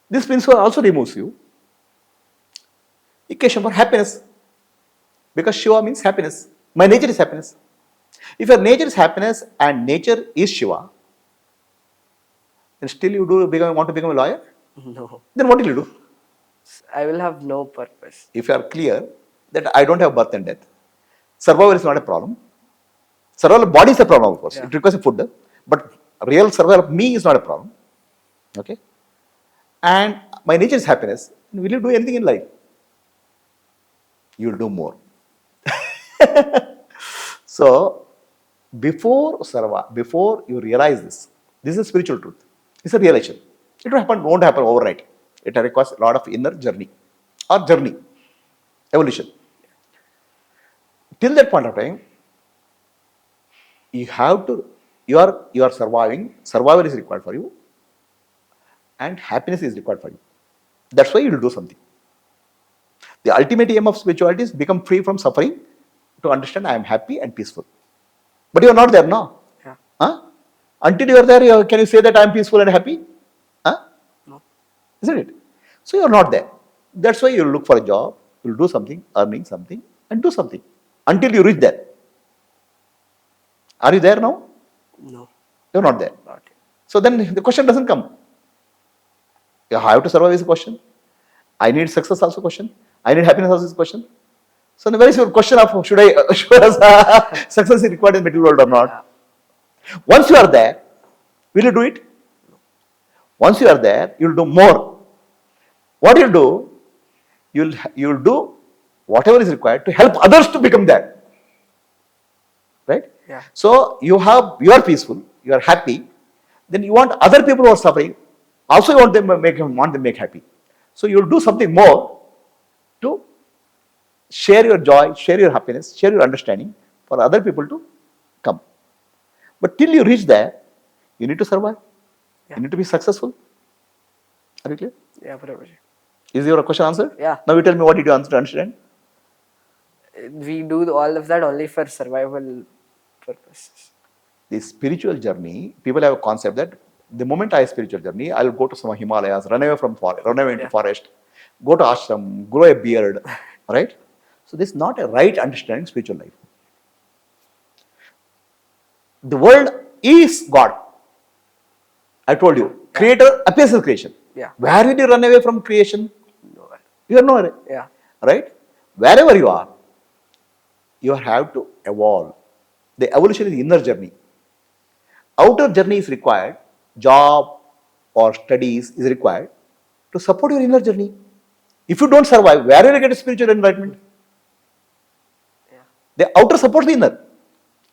This principle also removes you equation for happiness, because Shiva means happiness. My nature is happiness. If your nature is happiness and nature is Shiva, then still you want to become a lawyer? No. Then what will you do? I will have no purpose. If you are clear that I don't have birth and death, survival is not a problem. Survival of body is a problem, of course. Yeah. It requires a food, but real survival of me is not a problem. Okay? And my nature is happiness. Will you do anything in life? You will do more. So, before you realize this is a spiritual truth. It's a realization. It won't happen overnight. It requires a lot of inner journey or evolution. Till that point of time, you have to, you are surviving, survival is required for you, and happiness is required for you. That's why you will do something. The ultimate aim of spirituality is become free from suffering, to understand I am happy and peaceful. But you are not there now. Yeah. Huh? Until you are there, can you say that I am peaceful and happy? Huh? No. Isn't it? So you are not there. That's why you will look for a job, you will do something, earning something, and do something until you reach there. Are you there now? No. You are not there. Not yet. So then the question doesn't come. You have to survive is a question. I need success also question. I need happiness also is a question. So the very simple question of should success is required in material world or not? Yeah. Once you are there, will you do it? Once you are there, you will do more. What you'll do? You'll do whatever is required to help others to become that. Right? Yeah. So you are peaceful, you are happy, then you want other people who are suffering, also you want them to make happy. So you'll do something more to share your joy, share your happiness, share your understanding for other people to come. But till you reach there, you need to survive. Yeah. You need to be successful. Are you clear? Yeah, Prabhuji. Is your question answered? Yeah. Now you tell me what did you understand? We do all of that only for survival purposes. The spiritual journey, people have a concept that the moment I have spiritual journey, I will go to some Himalayas, run away from forest, run away into forest, go to ashram, grow a beard, right? So this is not a right understanding of spiritual life. The world is God. I told you, creator appears as creation. Yeah. Where will you run away from creation? Nowhere. You are nowhere. Yeah. Right? Wherever you are, you have to evolve. The evolution is inner journey. Outer journey is required, job or studies is required to support your inner journey. If you don't survive, where will you get a spiritual enlightenment? Yeah. The outer supports the inner.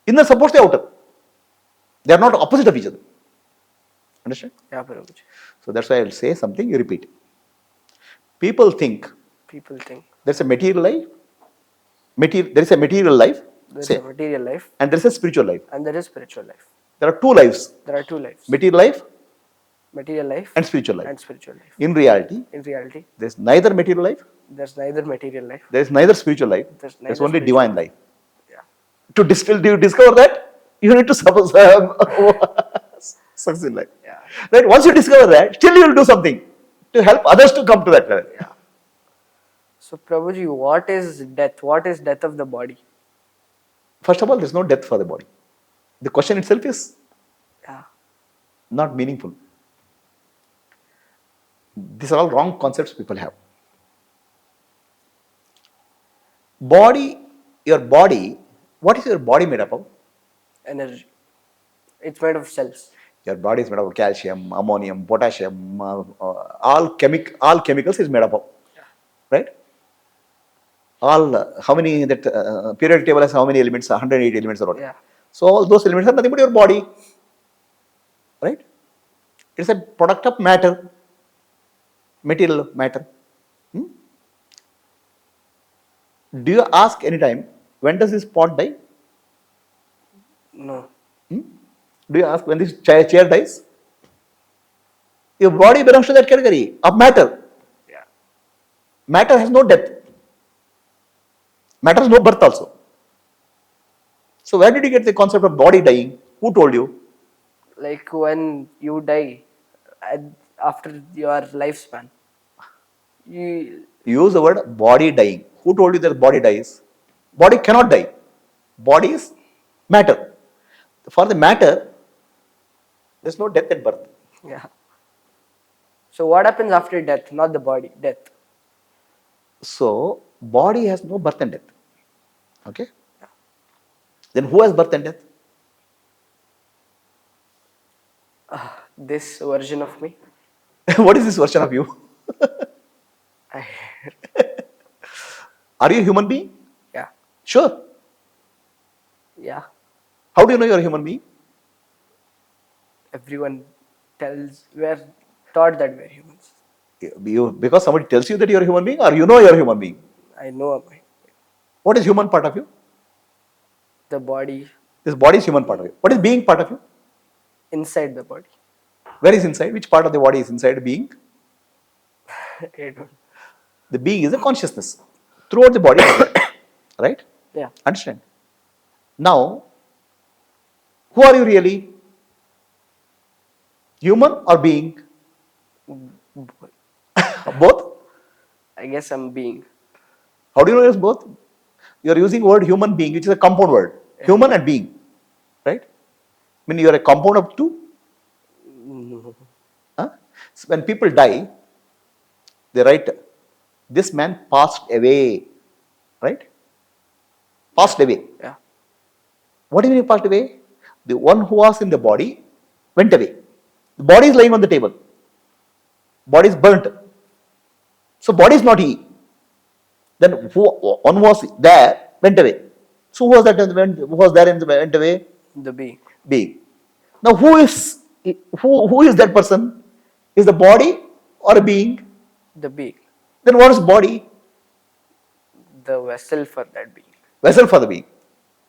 Inner supports the outer. They are not opposite of each other. Understand? Yeah, Prabhuji. So that's why I will say something, you repeat. People think People think there's a material life, there is a material life, there's say, a material life and there is a spiritual life. and there is spiritual life. There are two lives, There are two lives. material life Material life and spiritual life. and spiritual life. In reality, In reality, there is neither material life, there's neither material life. there is neither spiritual life, There's there's neither only spiritual divine life. Yeah. To discover that, you need to succeed in life. Yeah. Right? Once you discover that, still you will do something to help others to come to that level. Yeah. So, Prabhuji, what is death? What is death of the body? First of all, there is no death for the body. The question itself is Yeah. not meaningful. These are all wrong concepts people have. Body, your body, what is your body made up of? Energy. It's made of cells. Your body is made up of calcium, ammonium, potassium, all chemicals is made up of. Yeah. Right? How many, that periodic table has how many elements? 108 elements or what? Yeah. So all those elements are nothing but your body. Right? It's a product of matter, material matter. Do you ask any time, when does this pot die? No. Do you ask when this chair dies? Your body belongs to that category of matter. Yeah. Matter has no death. Matter has no birth also. So where did you get the concept of body dying? Who told you? Like when you die, after your lifespan, you You use the word body dying. Who told you that body dies? Body cannot die. Body is matter. For the matter, there's no death and birth. yeah. So what happens after death? Not the body, death. So body has no birth and death. Okay? Then who has birth and death? This version of me. What is this version of you? I, Are you a human being? yeah, Sure. yeah. How do you know you're a human being? Everyone we're taught that we're humans. Because somebody tells you that you're a human being, or you know you're a human being. I know What is human part of you? the body This body is human part of you. What is being part of you? inside the body. Where is inside? Which part of the body is inside being? I don't. The being is a consciousness throughout the body. Right? Yeah. Understand? Now, who are you really? Human or being? Both? I guess I'm being. How do you know it's both? You are using word human being, which is a compound word. Yeah. Human and being. Right? I mean, you are a compound of two? Huh? So when people die, they write, this man passed away. Right? Passed away. Yeah. What do you mean passed away? The one who was in the body went away. The body is lying on the table. Body is burnt. So body is not he. Then one was there, went away. So who was that? Who was there and went away? The being. Being. Now who is that person? Is the body or a being? The being. Then what is body? The vessel for that being. Vessel for the being.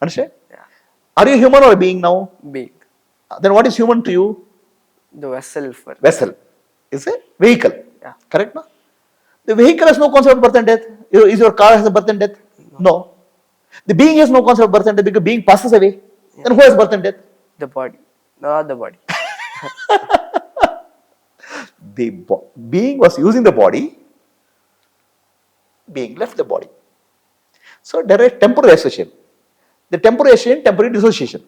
Understand? Yeah. Are you human or a being now? Being. Then what is human to you? The vessel for Vessel is a vehicle. Yeah. Correct? No? The vehicle has no concept of birth and death. Is your car has a birth and death? No. The being has no concept of birth and death because being passes away. Yeah. Then who has birth and death? the body. Not the body. The being was using the body. Being left the body. So there is temporary association. The temporary association, temporary dissociation.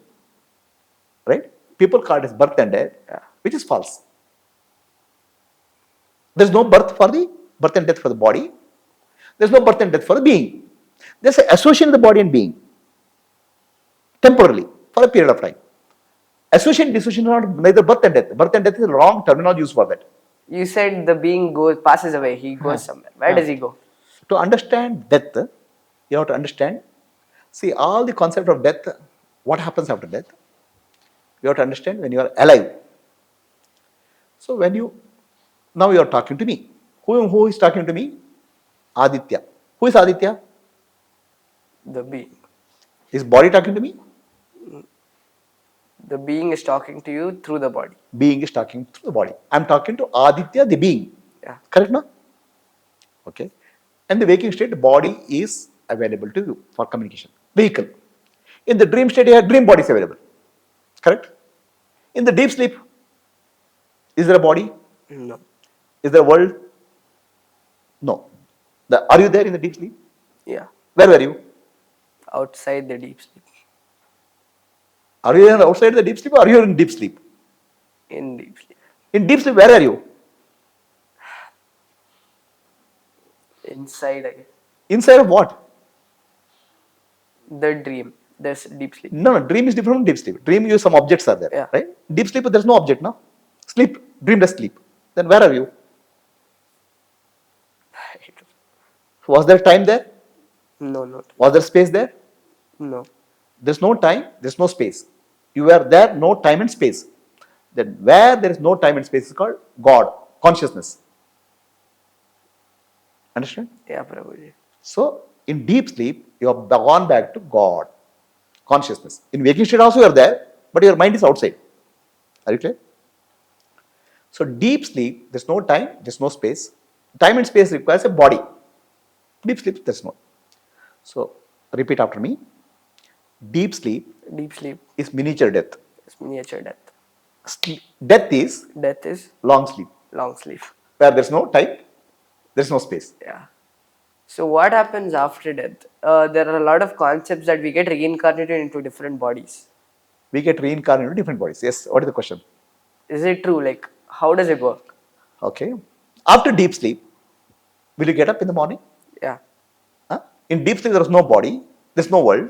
Right? People call it as birth and death, Yeah. which is false. There is no birth and death for the body. There is no birth and death for the being. There is an association of the body and being. Temporarily, for a period of time. Association and dissociation are neither birth and death. Birth and death is a wrong terminology used for that. You said the being passes away. He goes somewhere. Where does he go? To understand death, you have to understand, see all the concept of death, what happens after death, you have to understand when you are alive. So now you are talking to me. Who is talking to me? Aditya. Who is Aditya? The being. Is body talking to me? The being is talking to you through the body. Being is talking to the body. I am talking to Aditya, the being. Yeah. Correct, no? Okay. And the waking state, the body is available to you for communication. Vehicle. In the dream state, your dream body is available. Correct? In the deep sleep, is there a body? No. Is there a world? No. Are you there in the deep sleep? Yeah. Where were you? Outside the deep sleep. Are you outside the deep sleep or are you in deep sleep? In deep sleep. In deep sleep, where are you? Inside, I guess. Inside of what? The dream. There's deep sleep. No, dream is different from deep sleep. Dream, some objects are there, Yeah. right? Deep sleep, there's no object, no? Sleep, dreamless sleep. Then where are you? Was there time there? No, no. Was there space there? No. There's no time, there's no space. You were there, no time and space. Then where there is no time and space is called God, consciousness. Understand? Yeah, Prabhuji. So, in deep sleep, you have gone back to God, consciousness. In waking state also you are there, but your mind is outside. Are you clear? So, deep sleep, there's no time, there's no space. Time and space requires a body. Deep sleep, there's no. So, repeat after me. Deep sleep, Deep sleep is miniature death. is miniature death. Death is Death is long sleep, long sleep. where there's no time, there's no space. Yeah. So what happens after death? There are a lot of concepts that we get reincarnated into different bodies. We get reincarnated into different bodies. Yes, what is the question? Is it true? Like, how does it work? Okay. After deep sleep, will you get up in the morning? Yeah. Huh? In deep sleep, there is no body, there's no world.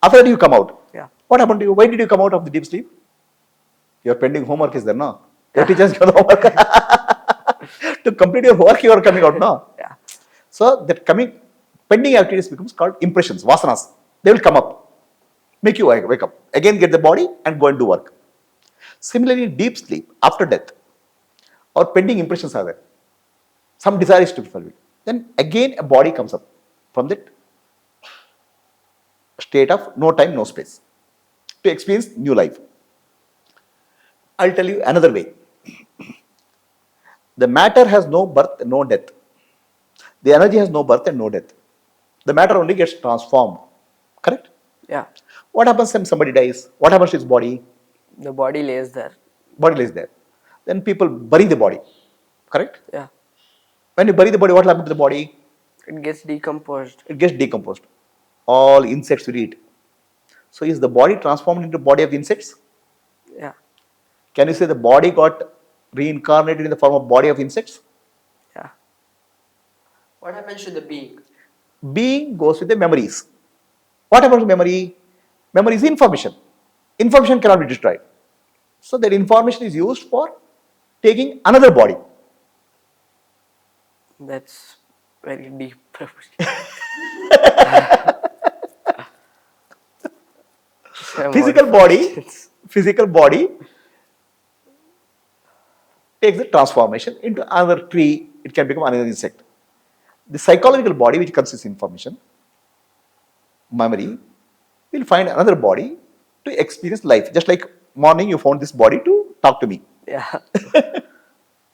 After that, you come out. Yeah. What happened to you? Why did you come out of the deep sleep? Your pending homework is there, no? Your teachers give the homework. To complete your work, you are coming out, no? Yeah. So that pending activities becomes called impressions, vasanas. They will come up, make you wake up. Again, get the body and go and do work. Similarly, deep sleep, after death, or pending impressions are there. Some desire is to be fulfilled. Then again, a body comes up from that state of no time, no space to experience new life. I'll tell you another way. The matter has no birth, no death. The energy has no birth and no death. The matter only gets transformed. Correct? Yeah. What happens when somebody dies? What happens to his body? The body lays there. Body lays there. Then people bury the body. Correct? Yeah. When you bury the body, what happens to the body? It gets decomposed. It gets decomposed. All insects will eat. So is the body transformed into body of insects? Yeah. Can you say the body got reincarnated in the form of body of insects? Yeah. What happens to the being? Being goes with the memories. What happens to memory? Memory is information. Information cannot be destroyed. So that information is used for taking another body. That's very deep. Physical body takes the transformation into another tree. It can become another insect. The psychological body, which consists information, memory, will find another body to experience life. Just like morning, you found this body to talk to me. Yeah.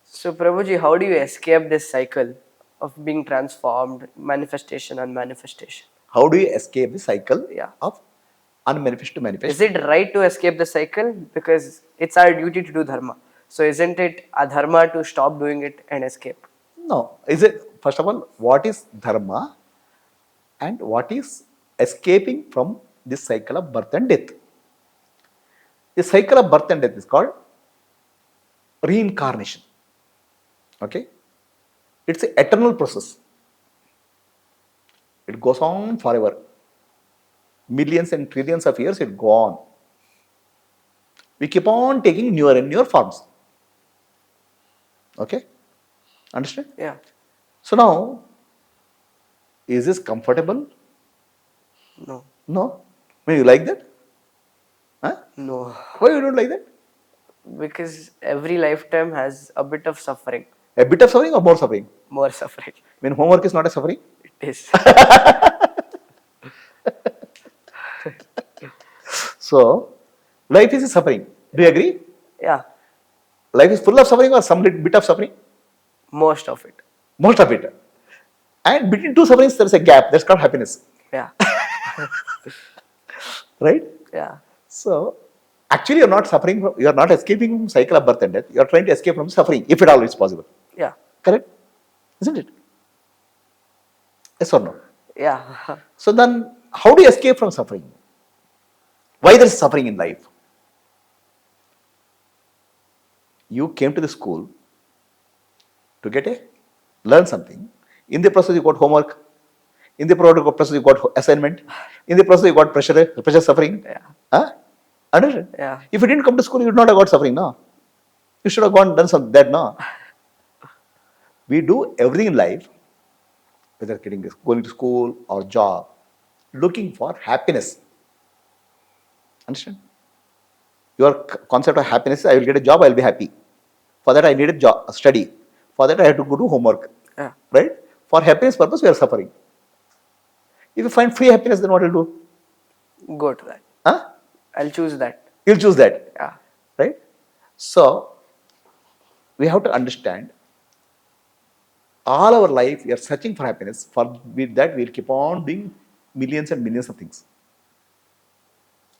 So, Prabhuji, how do you escape this cycle of being transformed, manifestation and manifestation? How do you escape the cycle Yeah. of unmanifest to manifest? Is it right to escape the cycle? Because it's our duty to do dharma. So, isn't it a dharma to stop doing it and escape? No. Is it, first of all, what is dharma and what is escaping from this cycle of birth and death? The cycle of birth and death is called reincarnation. Okay? It's an eternal process. It goes on forever. Millions and trillions of years it go on. We keep on taking newer and newer forms. Okay? Understand? Yeah. So now, is this comfortable? No. No. I mean, you like that? Huh? No. Why you don't like that? Because every lifetime has a bit of suffering, A bit of suffering or more suffering? more suffering. I mean, homework is not a suffering. It is. So, life is a suffering. Do you agree? Yeah. Life is full of suffering or some bit of suffering? Most of it. Most of it. And between two sufferings, there is a gap. That's called happiness. Yeah. Right? Yeah. So, actually, you're not suffering, you're not escaping from cycle of birth and death. You're trying to escape from suffering, if at all it's possible. Yeah. Correct? Isn't it? Yes or no? Yeah. So then, how do you escape from suffering? Why there is suffering in life? You came to the school to learn something. In the process, you got homework. In the process, you got assignment. In the process, you got pressure suffering. Yeah. Huh? Understand? Yeah. If you didn't come to school, you would not have got suffering, no? You should have gone done some that, no? We do everything in life, whether going to school or job, looking for happiness. Understand? Your concept of happiness is, I will get a job, I will be happy. For that, I need a study. For that, I have to go do homework. Yeah. Right? For happiness purpose, we are suffering. If you find free happiness, then what will you do? Go to that. Huh? I'll choose that. You'll choose that. Yeah. Right? So, we have to understand, all our life, we are searching for happiness. With that, we'll keep on doing millions and millions of things.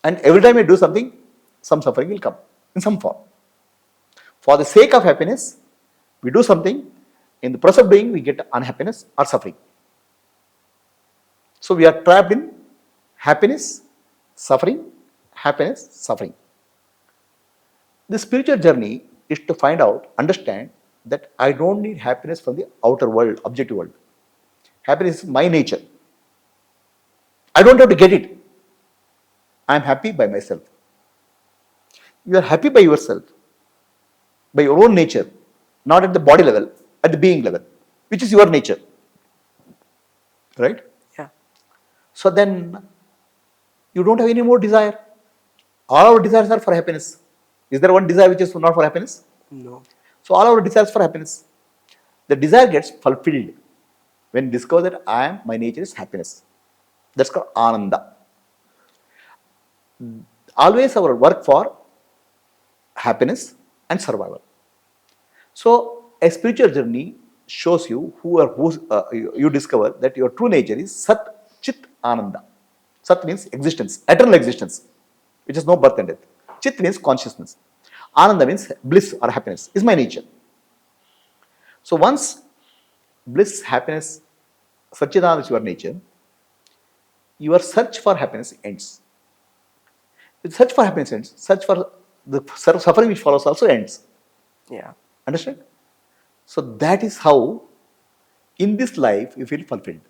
And every time you do something, some suffering will come in some form. For the sake of happiness, we do something. In the process of doing, we get unhappiness or suffering. So we are trapped in happiness, suffering, happiness, suffering. The spiritual journey is to find out, understand that I don't need happiness from the outer world, objective world. Happiness is my nature. I don't have to get it. I am happy by myself. You are happy by yourself, by your own nature, not at the body level, at the being level, which is your nature. Right? Yeah. So then you don't have any more desire. All our desires are for happiness. Is there one desire which is not for happiness? No. So all our desires for happiness. The desire gets fulfilled when you discover that my nature is happiness. That's called ananda. Always our work for happiness and survival. So a spiritual journey shows you you discover that your true nature is Sat Chit Ananda. Sat means existence, eternal existence, which is no birth and death. Chit means consciousness. Ananda means bliss or happiness, is my nature. So once bliss, happiness, Satchidananda is your nature, your search for happiness ends. If search for happiness ends, search for the suffering which follows also ends. Yeah. Understand? So that is how in this life you feel fulfilled.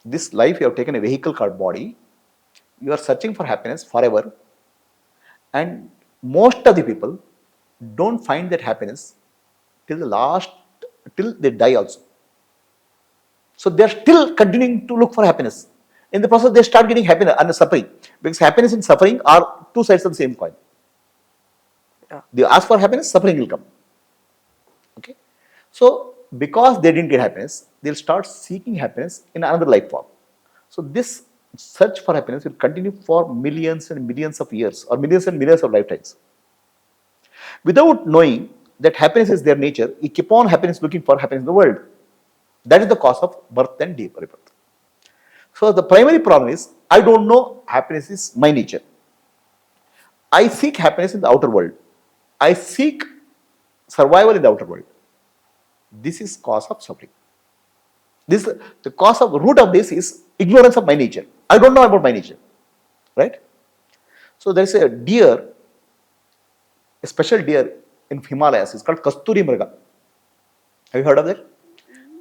This life you have taken a vehicle called body, you are searching for happiness forever, and most of the people don't find that happiness till they die also. So they are still continuing to look for happiness. In the process, they start getting happiness and suffering, because happiness and suffering are two sides of the same coin. Yeah. They ask for happiness, suffering will come. Okay, so because they didn't get happiness, they'll start seeking happiness in another life form. So this search for happiness will continue for millions and millions of years, or millions and millions of lifetimes. Without knowing that happiness is their nature, you keep on looking for happiness in the world. That is the cause of birth and rebirth. So the primary problem is, I don't know happiness is my nature. I seek happiness in the outer world. I seek survival in the outer world. This is cause of suffering. The cause of root of this is ignorance of my nature. I don't know about my nature. Right? So there is a deer, a special deer in Himalayas. It's called Kasturi Mriga. Have you heard of that?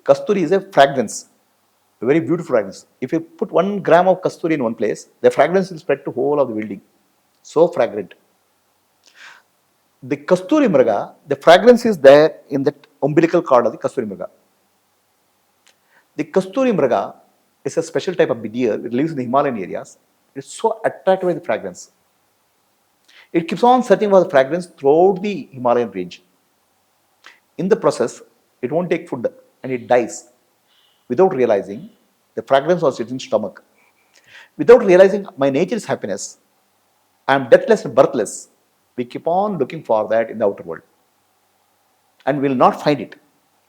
Kasturi is a fragrance, a very beautiful fragrance. If you put 1 gram of kasturi in one place, the fragrance will spread to whole of the building. So fragrant. The Kasturi Mriga, the fragrance is there in that umbilical cord of the Kasturi Mriga. The Kasturi Mriga is a special type of deer. It lives in the Himalayan areas. It is so attracted by the fragrance. It keeps on searching for the fragrance throughout the Himalayan range. In the process, it won't take food and it dies without realizing the fragrance was in its stomach. Without realizing my nature is happiness, I am deathless and birthless. We keep on looking for that in the outer world and will not find it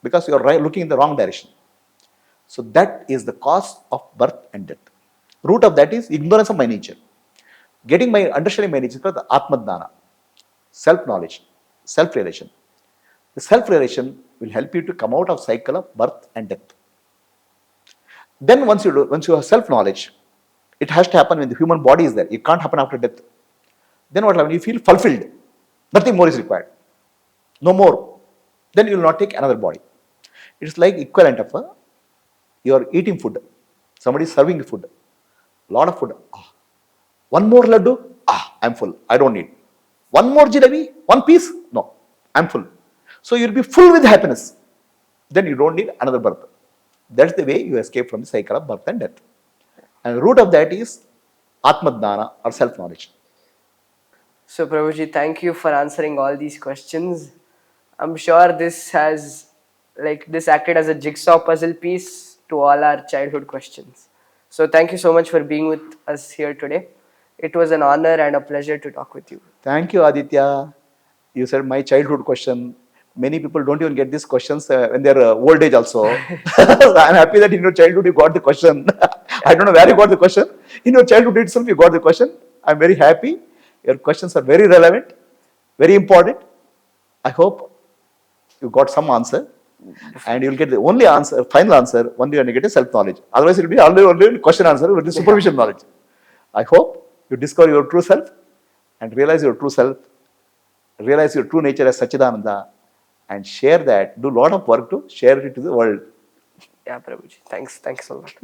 because you are looking in the wrong direction. So that is the cause of birth and death. Root of that is ignorance of my nature. Understanding my nature is called the Atmadnana, self-knowledge, self-realization. The self-realization will help you to come out of cycle of birth and death. Then once you have self-knowledge, it has to happen when the human body is there. It can't happen after death. Then what happens? You feel fulfilled. Nothing more is required. No more. Then you will not take another body. It's like equivalent of you are eating food. Somebody is serving food. A lot of food. One more laddu. I'm full. I don't need. One more jalebi. One piece. No. I'm full. So you will be full with happiness. Then you don't need another birth. That's the way you escape from the cycle of birth and death. And the root of that is Atmadnana or self-knowledge. So Prabhuji, thank you for answering all these questions. I'm sure this acted as a jigsaw puzzle piece to all our childhood questions. So thank you so much for being with us here today. It was an honor and a pleasure to talk with you. Thank you, Aditya. You said my childhood question. Many people don't even get these questions when they're old age also. I'm happy that in your childhood you got the question. I don't know where you got the question. In your childhood itself, you got the question. I'm very happy. Your questions are very relevant, very important. I hope you got some answer. And you'll get the only answer, final answer, only when you get a self-knowledge. Otherwise, it will be only question answer with the superficial knowledge. I hope you discover your true self and realize your true self, realize your true nature as Sachidananda, and share that. Do a lot of work to share it to the world. Yeah, Prabhuji. Thanks a lot.